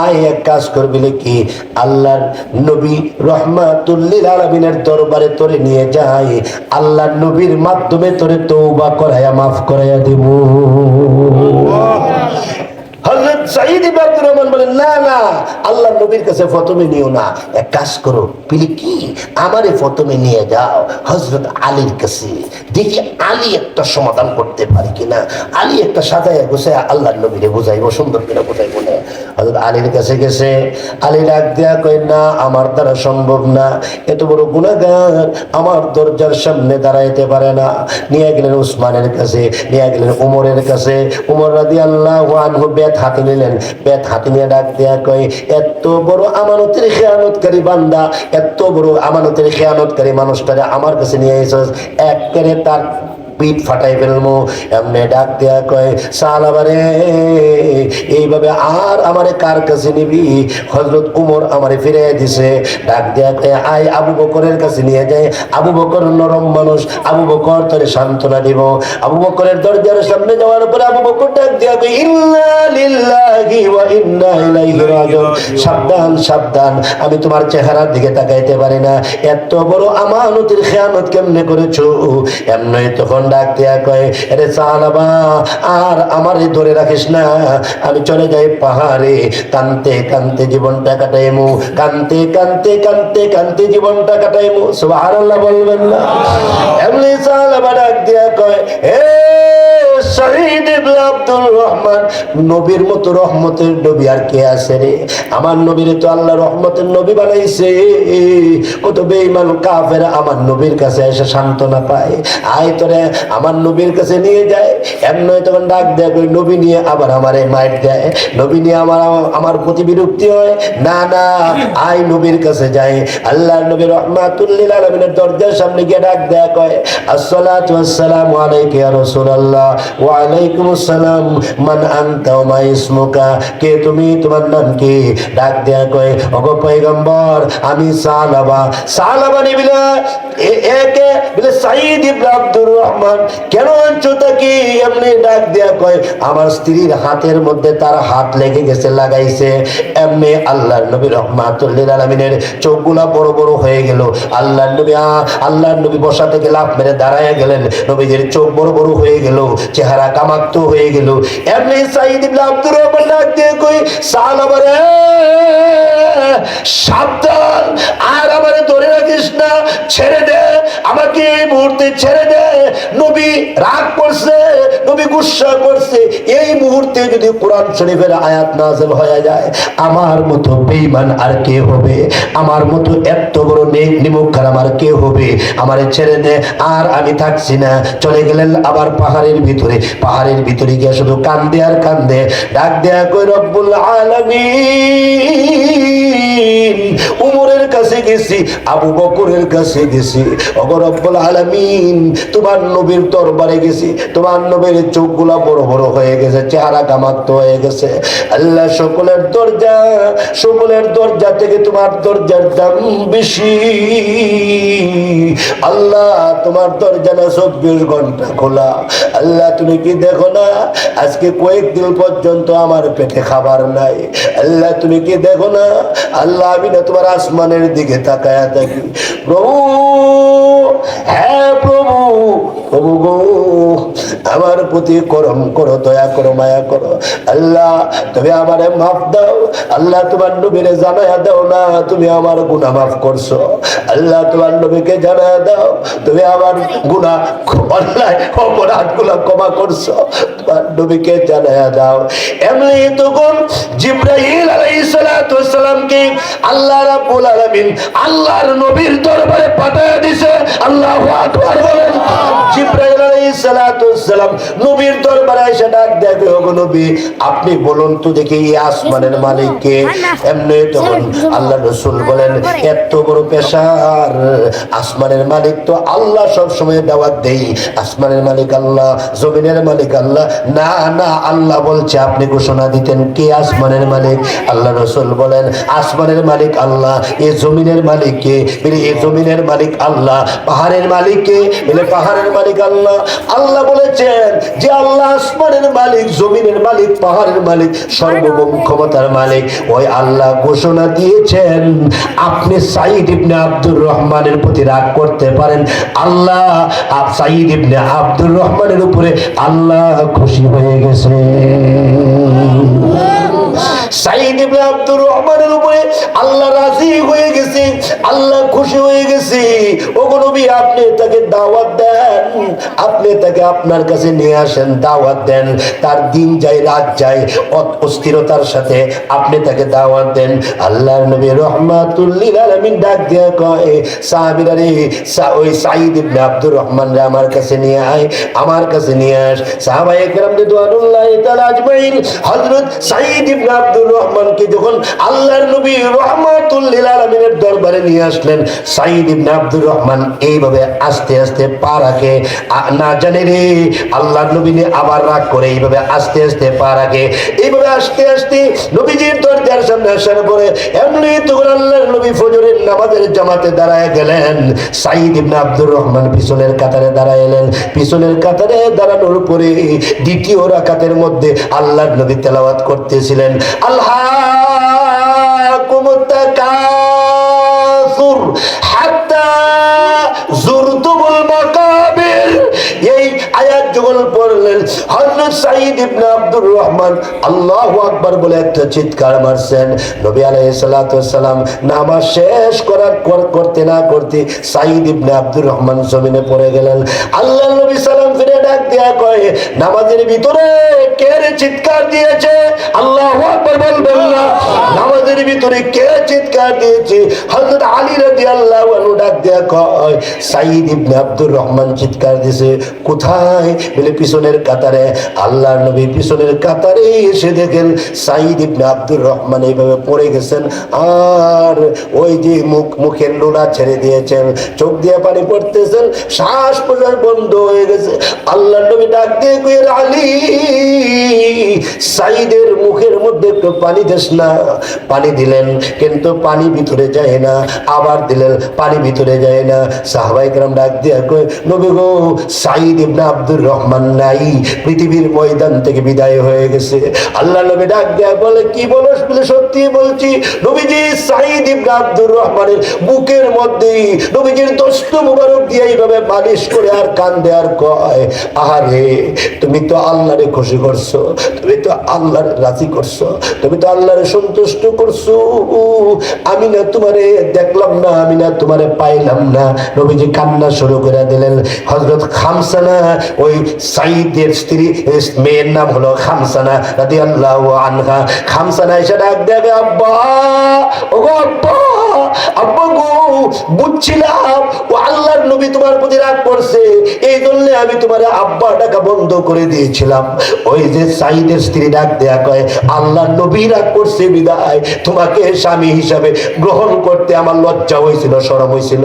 আয় এক কাজ করবি কি, আল্লাহর নবী রহমাতুল লিল আলামিনের দরবারে তোরে নিয়ে যাই, আল্লাহর নবীর মাধ্যমে তোরে তওবা করায়া মাফ করায়া দেব। হযরত সাঈদ ইবনে আব্দুর রহমান বলেন, না না, আল্লাহর নবীর কাছে প্রথমে নিও না, এক কাজ করো, বলি কি, আমারে প্রথমে নিয়ে যাও হযরত আলীর কাছে, দেখি আলী একটা সমাধান করতে পারে কিনা। আলী একটা সাজায় গোছায় আল্লাহর নবীরে বুঝাইবো, সুন্দর করে বুঝাইবো না। হযরত আলীর কাছে গেছে। আলী ডাক দেয়া কয়, না, আমার দ্বারা সম্ভব না, এত বড় গুনাহগার আমার দরজার সামনে দাঁড়াইতে পারে না। নিয়ে গেলেন উসমানের কাছে, নিয়ে গেলেন উমরের কাছে। উমর রাদিয়াল্লাহু আনহু বেত হাতে নিলেন। বেত হাতে নিয়ে ডাক দেয়া কয়, এত বড় আমানতের খেয়ানতকারী বান্দা, এত বড় আমানতের খেয়ানতকারী মানুষটারে আমার কাছে নিয়ে এসেছ, এক করে তার পিঠ ফাটাই ফেলবো। এমনি ডাক দেয়া কয়, সালাবারে, এইভাবে আর আমারে কার কাছে নিবি? হযরত উমর আমারে ফিরিয়ে দিছে। ডাক দেয়া কয়, আয় আবু বকরের কাছে নিয়ে যায়। আবু বকর নরম মানুষ, আবু বকর তোরে সান্ত্বনা দিব। আবু বকরের দরজার সামনে যাওয়ার পরে আবু বকর ডাক দেয়া কয়, ইন্না লিল্লাহি ওয়া ইন্না ইলাইহি রাজিউন। সাবধান সাবধান, আমি তোমার চেহারার দিকে তাকাইতে পারি না, এত বড় আমানতের খেয়ানত কেমনে করেছো? এমনি তখন ডাক দিয়া কয়, আরে সাহাবা আর আমারে ধরে রাখিস না, আমি চলে যাই পাহাড়ে, কানতে কানতে জীবনটা কাটাইমু, কানতে কানতে কানতে কানতে জীবনটা কাটাইমু। সুবহানাল্লাহ বলবেন না? এমনি সাহাবা ডাক দিয়া কয়, হে শহীদ ইবনে আব্দুর রহমান, নবীর মতো রহমতের নবী আর কে আছে রে? আমার নবীর তো আল্লাহ রহমতের নবী বানাইছে। কত বেঈমান কাফের আমার নবীর কাছে এসে সান্ত্বনা পায়, আয় তোরে আমার নবীর কাছে নিয়ে যায়। এমনি তখন ডাক দেয়, নবী নিয়ে আবার আমারে মাইট দেয়, নবী নিয়ে আমার প্রতি বিরক্তি হয়। না না, আয় নবীর কাছে যাই। আল্লাহর নবী রাহমাতুল লিল আলামিনের দরজার সামনে গিয়ে ডাক দেয়া কয়, আসসালাতু ওয়াসসালামু আলাইকা ইয়া রাসূলুল্লাহ। ওয়া আলাইকুম আসসালাম। মান আনতা ওয়া মা ইসমুকা, কে তুমি, তোমার নাম কি? ডাক দেয়া কয়, ওগো পয়গম্বর আমি সালাবা। সালাবা নিবিলা একে বলে সাঈদ ইবনে আব্দুর রহমান। কেন আনছো তাকে? এমনি ডাক দেয়া কয়, আমার স্ত্রীর হাতের মধ্যে তার হাত লেগে গেছে, লাগাইছে। এমনি আল্লাহর নবী রাহমাতুল লিল আলামিনের চোখগুলা বড় বড় হয়ে গেল। আল্লাহর নবী বসা থেকে লাফ মেরে দাঁড়ায় গেলেন, নবীজির চোখ বড় বড় হয়ে গেল, চেহারা কামাক্ত হয়ে গেল। এমনি সাঈদ ইবনে আব্দুর রহমান ডাক দিয়ে কই, সালাবা রে সাবধান, আর আমারে ধরে রাখিস না, ছেড়ে দে আমাকে, এই মুহূর্তে ছেড়ে দে। নবী রাগ করছে, নবী গুসা করছে। এই মুহূর্তে যদি কোরআন শরীফের আয়াত নাযিল হয়ে যায়, আমার মতো বেঈমান আর কে হবে? আমার মতো এত বড় নিমুখখার আমার কে হবে? আমারে ছেড়ে দে, আর আমি থাকছি না। চলে গেলেন আবার পাহাড়ের ভিতরে। পাহাড়ের ভিতরে গিয়ে শুধু কান্দে আর কান্দে, ডাক দেয়া কই, রব্বুল আলামিন, উমরের কাছে গেছি, আবু বকরের কাছে গেছি, ওগো রব্বুল আলামিন তোমার নবীর দরবারে গেছি, তোমার নবীর চোখগুলা বড় বড় হয়ে গেছে, চেহারা কামাক্ত হয়ে গেছে। আল্লাহ সকলের দরজা থেকে তোমার দরজার দাম বেশি। আল্লাহ তোমার দরজা না 24 ঘন্টা খোলা। আল্লাহ তুমি কি দেখো না আজকে কয়েকদিন পর্যন্ত আমার পেটে খাবার নাই? আল্লাহ তুমি কি দেখো না? আল্লাহ আমি না তোমার আসমানের দিকে তাকায়া থাকি। প্রভু, হ্যাঁ প্রভু, প্রভু গো, আমার প্রতি করম করো, দয়া করো, মায়া করো। আল্লাহ তুমি আমারে মাফ দাও। আল্লাহ তোমার নবীরে জানায়া দাও না তুমি আমার গুনাহ মাফ করছো। আল্লাহ তোমার নবীকে জানায়া দাও তুমি আমার গুনাহ, অন্যায়, অপরাধগুলো ক্ষমা করছো। তোমার নবীকে জানায়া দাও। এমনি তখন জিবরাইল আলাইহিস সালাতু ওয়াস সালামকে আল্লাহ রাব্বুল আলামিন আল্লাহর নবীর দরবারে পাঠায়া দিয়েছে। আল্লাহু আকবার বলেন। জিবরাইল আলাইহিস সালাতু ওয়াস সালাম নবীর দরবারে এসে ডাক দেয়, ওগো নবী আপনি বলুন তো দেখি এই আসমানের মালিক কে? এমনি তখন আল্লাহ রাসূল বলেন, এত বড় পেশার, আসমানের মালিক তো আল্লাহ সব সময় দাওয়াত দেই, আসমানের মালিক আল্লাহ, জমিনের মালিক আল্লাহ। না না, আল্লাহ বলছে আপনি ঘোষণা দিতেন কে আসমানের মালিক? আল্লাহ রাসূল বলেন, আসমানের মালিক আল্লাহ, এই জমিনের মালিক কে? বলে এই জমিনের মালিক আল্লাহ। পাহাড়ের মালিক কে? বলে পাহাড়ের মালিক আল্লাহ। আল্লাহ বলেছেন যে আল্লাহ আসমানের মালিক, জমিনের মালিক, পাহাড়ের মালিক, সর্বভৌম ক্ষমতার মালিক। ওই আল্লাহ ঘোষণা দিয়েছেন আপনি সাঈদ ইবনে আব্দুর রহমানের প্রতি রাগ করতে পারেন, আল্লাহ সাঈদ ইবনে আব্দুর রহমানের উপরে আল্লাহ খুশি হয়ে গেছে। সাঈদ ইবনে আব্দুর রহমানের উপরে আল্লাহ রাজি হয়ে গেছে, আল্লাহ খুশি হয়ে গেছে। ওগো নবী আপনি তাকে দাওয়াত দেন, আপনি তাকে আপনার কাছে নিয়ে আসেন, দাওয়াত দেন। তার দিন যায় রাত যায় অস্থিরতার সাথে আপনি তাকে দাওয়াত দেন। আল্লাহর নবী রাহমাতুল লিল আলামিন ডাক দিয়া কয়, সাহাবীরা রে, ওই সাঈদ ইবনে আব্দুর রহমান রে আমার কাছে নিয়ে আয়, আমার কাছে নিয়ে আস। সাহাবায়ে কেরাম রিদওয়ানুল্লাহি তাআলা আজমাইন হযরত সাঈদ ইবনে আব্দুর রহমানকে যখন আল্লাহর নবী রাহমাতুল লিল আলামিনের দরবারে নিয়ে আসলেন, সাঈদ ইবনে আব্দুর রহমান এইভাবে আস্তে আস্তে পা রাখে। না জানে রে আল্লাহর নবী নিয়ে আবার রাগ করে এইভাবে আস্তে আস্তে পা রাখে। এইভাবে আস্তে আস্তে নবীজির দরজার সামনে আসার পরে এমনি তখন আল্লাহর নবী ফজরের নামাজের জামাতে দাঁড়ায় গেলেন। সাঈদ ইবনে আব্দুর রহমান পিছনের কাতারে দাঁড়াইলেন। পিছনের কাতারে দাঁড়ানোর পরে দ্বিতীয় রাকাতের মধ্যে আল্লাহর নবী তেলাওয়াত করতেছিলেন, আলহাকুমুত তাকাসুর হাত্তা যুরতুমুল মাকাবির। এই যখন পড়লেন হযরত সাঈদ ইবনে আব্দুর রহমান আল্লাহু আকবার বলে একটা চিৎকার মারছেন। নবী আলাইহিস সালাতু ওয়াস সালাম নামাজ শেষ করতে না করতে সাঈদ ইবনে আব্দুর রহমান জমিনে পড়ে গেলেন। আল্লাহর নবী সালাম ফিরে ডাক দিয়া কয়, নামাজের ভিতরে কে রে চিৎকার দিয়েছে? আল্লাহু আকবার বলবেন না? নামাজের ভিতরে কে চিৎকার দিয়েছে? হযরত আলী রাদিয়াল্লাহু আনহু ডাক দিয়া কয়, সাঈদ ইবনে আব্দুর রহমান চিৎকার দিয়েছে। কোথায়? বলে পিছনের কাতারে। আল্লাহর নবী পিছনের কাতারে এসে দেখেন সাঈদ ইবনে আব্দুর রহমান এইভাবে পড়ে গেছেন, আর ওই যে মুখের লোনা ছেড়ে দিয়েছেন, চোখ দিয়ে পানি পড়তেছেন, শ্বাস প্রশ্বাস বন্ধ হয়ে গেছে। আল্লাহর নবী ডাক দিয়ে কইলেন, আলী সাঈদের মুখের মধ্যে একটু পানি দিস না। পানি দিলেন কিন্তু পানি ভিতরে যায় না, আবার দিলেন পানি ভিতরে যায় না। সাহাবায়ে কেরাম ডাক দিয়া কয়, নবী গো, সাঈদ ইবনে আব্দুর রহমান নাই, পৃথিবীর ময়দান থেকে বিদায় হয়ে গেছে। আল্লাহ নবী ডাক দিয়া বলে, কি বলস? বলে সত্যি বলছি নবীজি, সাঈদ ইবনে আব্দুর রহমানের বুকের মধ্যে নবীজির দস্ত মুবারক দিয়ে এইভাবে মালিশ করে আর কান্দে আর কয়, আহারে তুমি তো আল্লাহরে খুশি করছো, তুমি তো আল্লাহর রাজি করছো, তুমি তো আল্লাহরে সন্তুষ্ট করছো। আমি না তোমারে দেখলাম না, আমি না তোমারে পাইলাম না। নবীজি কান্না শুরু করে দিলেন। হযরত খামসানা, ওই সাঈদের স্ত্রী, মেয়ের নাম হলো খামসানা রাদিয়াল্লাহু আনহা। খামসানা এসে ডাক দেবে, আব্বা, ওগো আব্বা, আব্বা গো, বুঝছিলাম ও আল্লাহর নবী তোমার প্রতি রাগ করছে, এই জন্য আমি তোমার আব্বা ডাকা বন্ধ করে দিয়েছিলাম। ওই যে সাঈদের স্ত্রী ডাক দেয়া কয়, আল্লাহর নবী রাগ করছে বিদায় তোমাকে স্বামী হিসাবে গ্রহণ করতে আমার লজ্জা হয়েছিল, শরম হয়েছিল।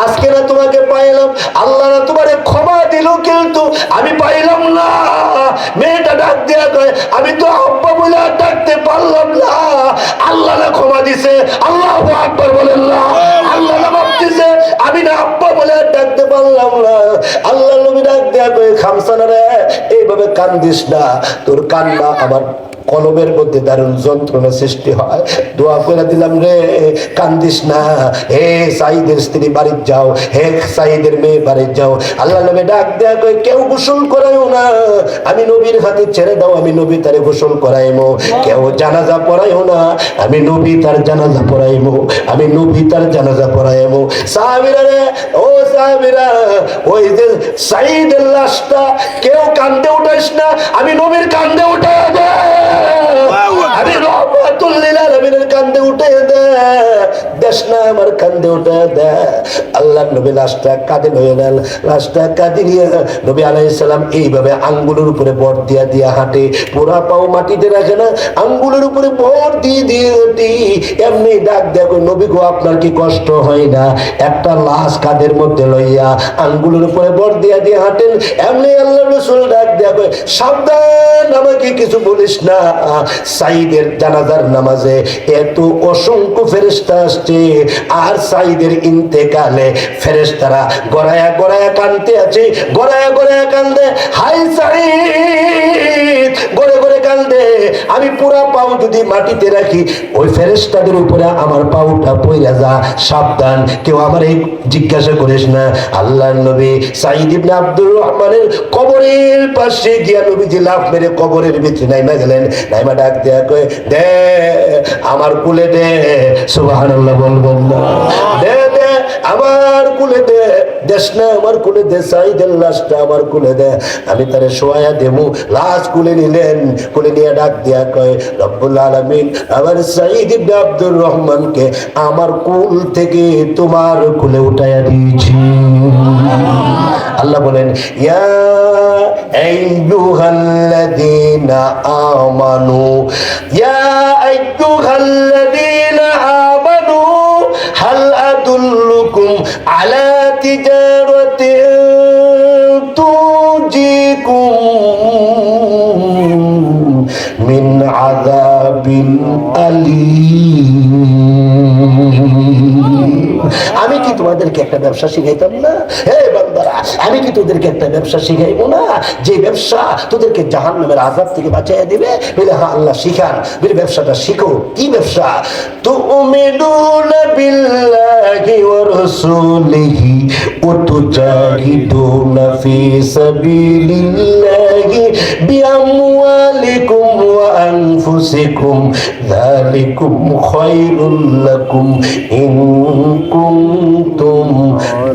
আজকে না তোমাকে পাইলাম, আল্লাহ না তোমারে ক্ষমা দিল, কিন্তু আমি পাইলাম না। মেয়েটা ডাক দেয়া কয়, আমি তো আব্বা বলে আর ডাকতে পারলাম না, আল্লাহ না ক্ষমা দিছে। আল্লাহু আকবার বলেন না? আল্লাহ না মাফ দিছে, আমি না আব্বা বলে আর ডাকতে পারলাম না। আল্লাহ নবী ডাক দেয়া কয়, খামসানা রে, এইভাবে কান্দিস না, তোর কান্না আমার কলবের মধ্যে দারুণ যন্ত্রণা সৃষ্টি হয়। দোয়া করে দিলাম রে, কান্দিস না। হে সাঈদের স্ত্রী বাড়ি যাও, হে সাঈদের মেয়ে বাড়ি যাও। আল্লাহ নবী ডাক দেয়া কয়, কেউ গোসল করাইও না, আমি নবীর হাতে ছেড়ে দাও, আমি নবী তারে গোসল করাইমো। কেউ জানাজা পড়াইও না, আমি নবী তার জানাজা পড়াইমো, আমি নবী তার জানাজা পড়াইমো। সাহাবীরা রে, ও সাহাবীরা, ওই যে সাঈদের লাশটা কেউ কান্দে উঠাইস না, আমি নবীর কান্দে উঠাই দে, আমি রহমাতুল লিল আলামিনের কান্দে উঠে দে, দেশ না আমার কান্দে উঠে দে। আল্লাহর নবী লাশটা কাঁধে লয়ে নেন, লাশটা কাঁধে নিয়ে নবী আলাইহিস সালাম এইভাবে আঙ্গুলের উপরে ভর দিয়া দিয়া হাঁটে, পুরা পাও মাটিতে রাখে না, আঙ্গুলের উপরে ভর দিয়ে দিয়ে হাঁটি। এমনি ডাক দেখো, নবী গো, আপনার কি কষ্ট হয় না? একটা লাশ কাঁধের মধ্যে লইয়া আঙ্গুলের উপরে ভর দিয়া দিয়ে হাঁটেন। এমনি আল্লাহর রাসূল ডাক দেখো, সাবধান, আমাকে কিছু বলিস না। সাঈদের জানাজার নামাজে এত অসংখ্য ফেরেশতা আসছে, আর সাঈদের ইন্তেকালে ফেরেশতারা গড়ায়া গড়ায়া কাঁদতে আছে, গড়ায়া গড়ায়া কান্দে, হাই সাঈদ, গড়ে গড়ে কান্দে। আমি পুরা পাও যদি মাটিতে রাখি, ওই ফেরেশতাদের উপরে আমার পাউটা পইরা যা, সাবধান, কেউ আমার এই জিজ্ঞাসা করিস না। আল্লাহর নবী সাঈদ ইবনে আব্দুর রহমানের কবরের পাশে গিয়া নবীজি লাফ মেরে কবরের ভিতরে নাইমা গেলেন। নাইমা ডাক দেয়া কয়, দে আমার কুলে দে, সুবহানাল্লাহ বলবেন না? দে দে আমার কুলে দে, দেশ না আমার কুলে দে, সাঈদের লাশটা আমার কুলে দে, আমি তারে শোয়া দেবো। লাশ কুলে নিলেন, কুলে নিয়ে ডাক দেয়া কয়, রব্বুল আলামিন আমার সাঈদ ইবনে আব্দুর রহমানকে আমার কুল থেকে তোমার কুলে উঠাইয়া দিয়েছি। আল্লাহ বলেন, ইয়া আইয়ুহাল্লাযীনা আমানু, ইয়া আইয়ুহাল্লাযীনা আমানু, হাল আদুল্লুকুম আলা তিজারাতিন তুজিকুম মিন আযাবিন আলীম। আমি কি তোমাদেরকে তোদেরকে একটা ব্যবসা শিখাইতাম না? হে বান্দারা, আমি কি তোদেরকে একটা ব্যবসা শিখাইবো না, যে ব্যবসা তোদেরকে জাহান্নামের আযাব থেকে বাঁচাইয়া দিবে? বলে হ্যাঁ আল্লাহ শিখান। বলে ব্যবসাটা শিখো। কি ব্যবসা? তুমিনুনা বিল্লাহি ওয়া রাসূলিহি ওয়া তুজাহিদুনা ফি সাবিলিল্লাহি বিআমওয়ালিকুম ওয়া আনফুসিকুম যালিকুম খায়রুল লাকুম ইন কুনতুম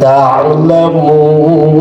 তা'লামুন।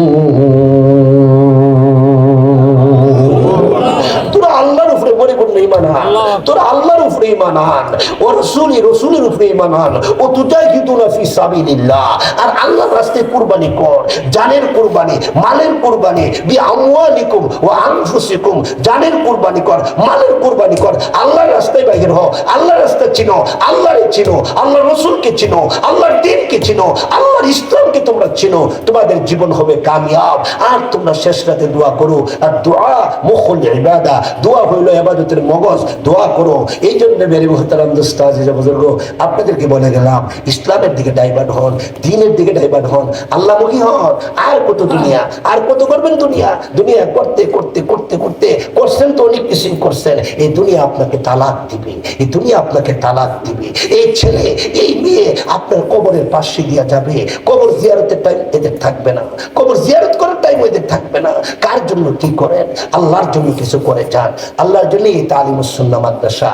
তোরা আল্লাহর উপরে পরিপূর্ণ ঈমান আন, তোরা আল্লাহর উপরে ঈমান আন, ও রাসূলের উপরে ঈমান আন, ও তুজাহিদুনা ফি সাবিলিল্লাহ, আর আল্লাহর রাস্তায় কুরবানি কর, জানের কুরবানি, মালের কুরবানি, বিআমওয়ালিকুম ওয়া আনফুসিকুম, জানের কুরবানি কর, মালের কুরবানি কর, আল্লাহর রাস্তায় বাইর হও, আল্লাহর রাস্তা চিনো, আল্লাহরে চিনো, আল্লাহর রাসূলকে চিনো, আল্লাহর দ্বীনকে চিনো, আল্লাহর ইসলামকে তোমরা চিনো, তোমাদের জীবন হবে কামিয়াব। আর তোমরা শেষ রাতে দোয়া করো, আর দোয়া মুখুল ইবাদা, দোয়া হইল ইবাদতের মগজ, দোয়া করো। এই জন্য মেরে মুহতারাম দোস্ত আজিজ বুজুর্গ, আপনাদেরকে বলে গেলাম ইসলামের দিকে ডাইভার্ট হন, দ্বীনের দিকে ডাইভার্ট হন, আল্লাহমুখী হন। আর কত দুনিয়া, আর কত করবেন দুনিয়া? দুনিয়া করতে করতে করতে করতে করছেন তো অনেক কিছুই করছেন। এই দুনিয়া আপনাকে তালাক দিবে, এই দুনিয়া আপনাকে তালাক দিবে। এই ছেলে এই মেয়ে আপনার কবরের পাশে দিয়া যাবে, কবর জিয়ারতের টাইম এদের থাকবে না, কবর জিয়ারত করার টাইম এদের থাকবে না। কার জন্য কি করেন? আল্লাহর জন্য কিছু করে যান। আল্লাহর জন্য এই তালিমুস সুন্নাহ মাদ্রাসা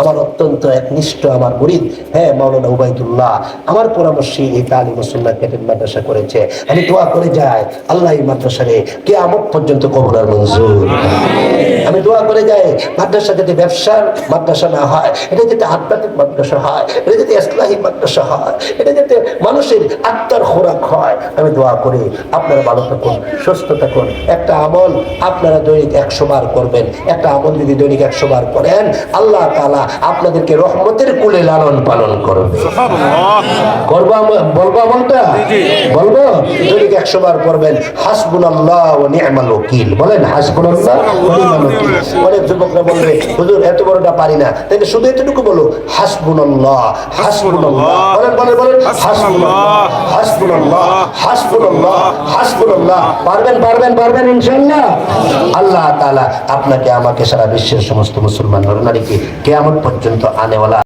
আমার অত্যন্ত একনিষ্ঠ আমার মুরিদ, হ্যাঁ মাওলানা উবাইদুল্লাহ, আমার পরামর্শে এই তালিমুস সুন্নাহ ক্যাডেট মাদ্রাসা করেছে। আমি দোয়া করে যাই আল্লাহ এই মাদ্রাসারে কিয়ামত পর্যন্ত কবুল আর মঞ্জুর। আমি দোয়া করে যাই মাদ্রাসা যাতে ব্যবসার মাদ্রাসা না হয়, এটা যাতে আধ্যাত্মিক মাদ্রাসা হয়, এটা যাতে ইসলাহি মাদ্রাসা হয়, এটা যাতে মানুষের আত্মার খোরাক হয়। আমি দোয়া করি আপনারা ভালো থাকুন, সুস্থ থাকুন। একটা আমল আপনারা দৈনিক 100 বার করবেন, একটা আমল যদি দৈনিক 100 বার করেন, আল্লাহ তাআলা আপনাদেরকে রহমতের কুলে লালন পালন করবে। করবো? বলবো আমলটা? বলবো? দৈনিক 100 বার করবেন। হাসবুনাল্লাহ ওয়া নি'মাল ওয়াকিল। বলেন হাসবুনাল্লাহ ওয়া নি'মাল ওয়াকিল। অনেক যুবকরা বলবে হুজুর এত বড়টা পারি না, তাহলে শুধু এতটুকু বলো হাসবুনাল্লাহ, হাসবুনাল্লাহ। বলেন বলেন বলেন হাসবুনাল্লাহ, হাসবুনাল্লাহ, হাসবুনাল্লাহ, হাসবুনাল্লাহ। পারবেন পারবেন পারবেন ইনশাআল্লাহ। আল্লাহ তাআলা আপনাকে আমাকে সারা বিশ্বের সমস্ত মুসলমান নর নারীকে কিয়ামত পর্যন্ত আনেওয়ালা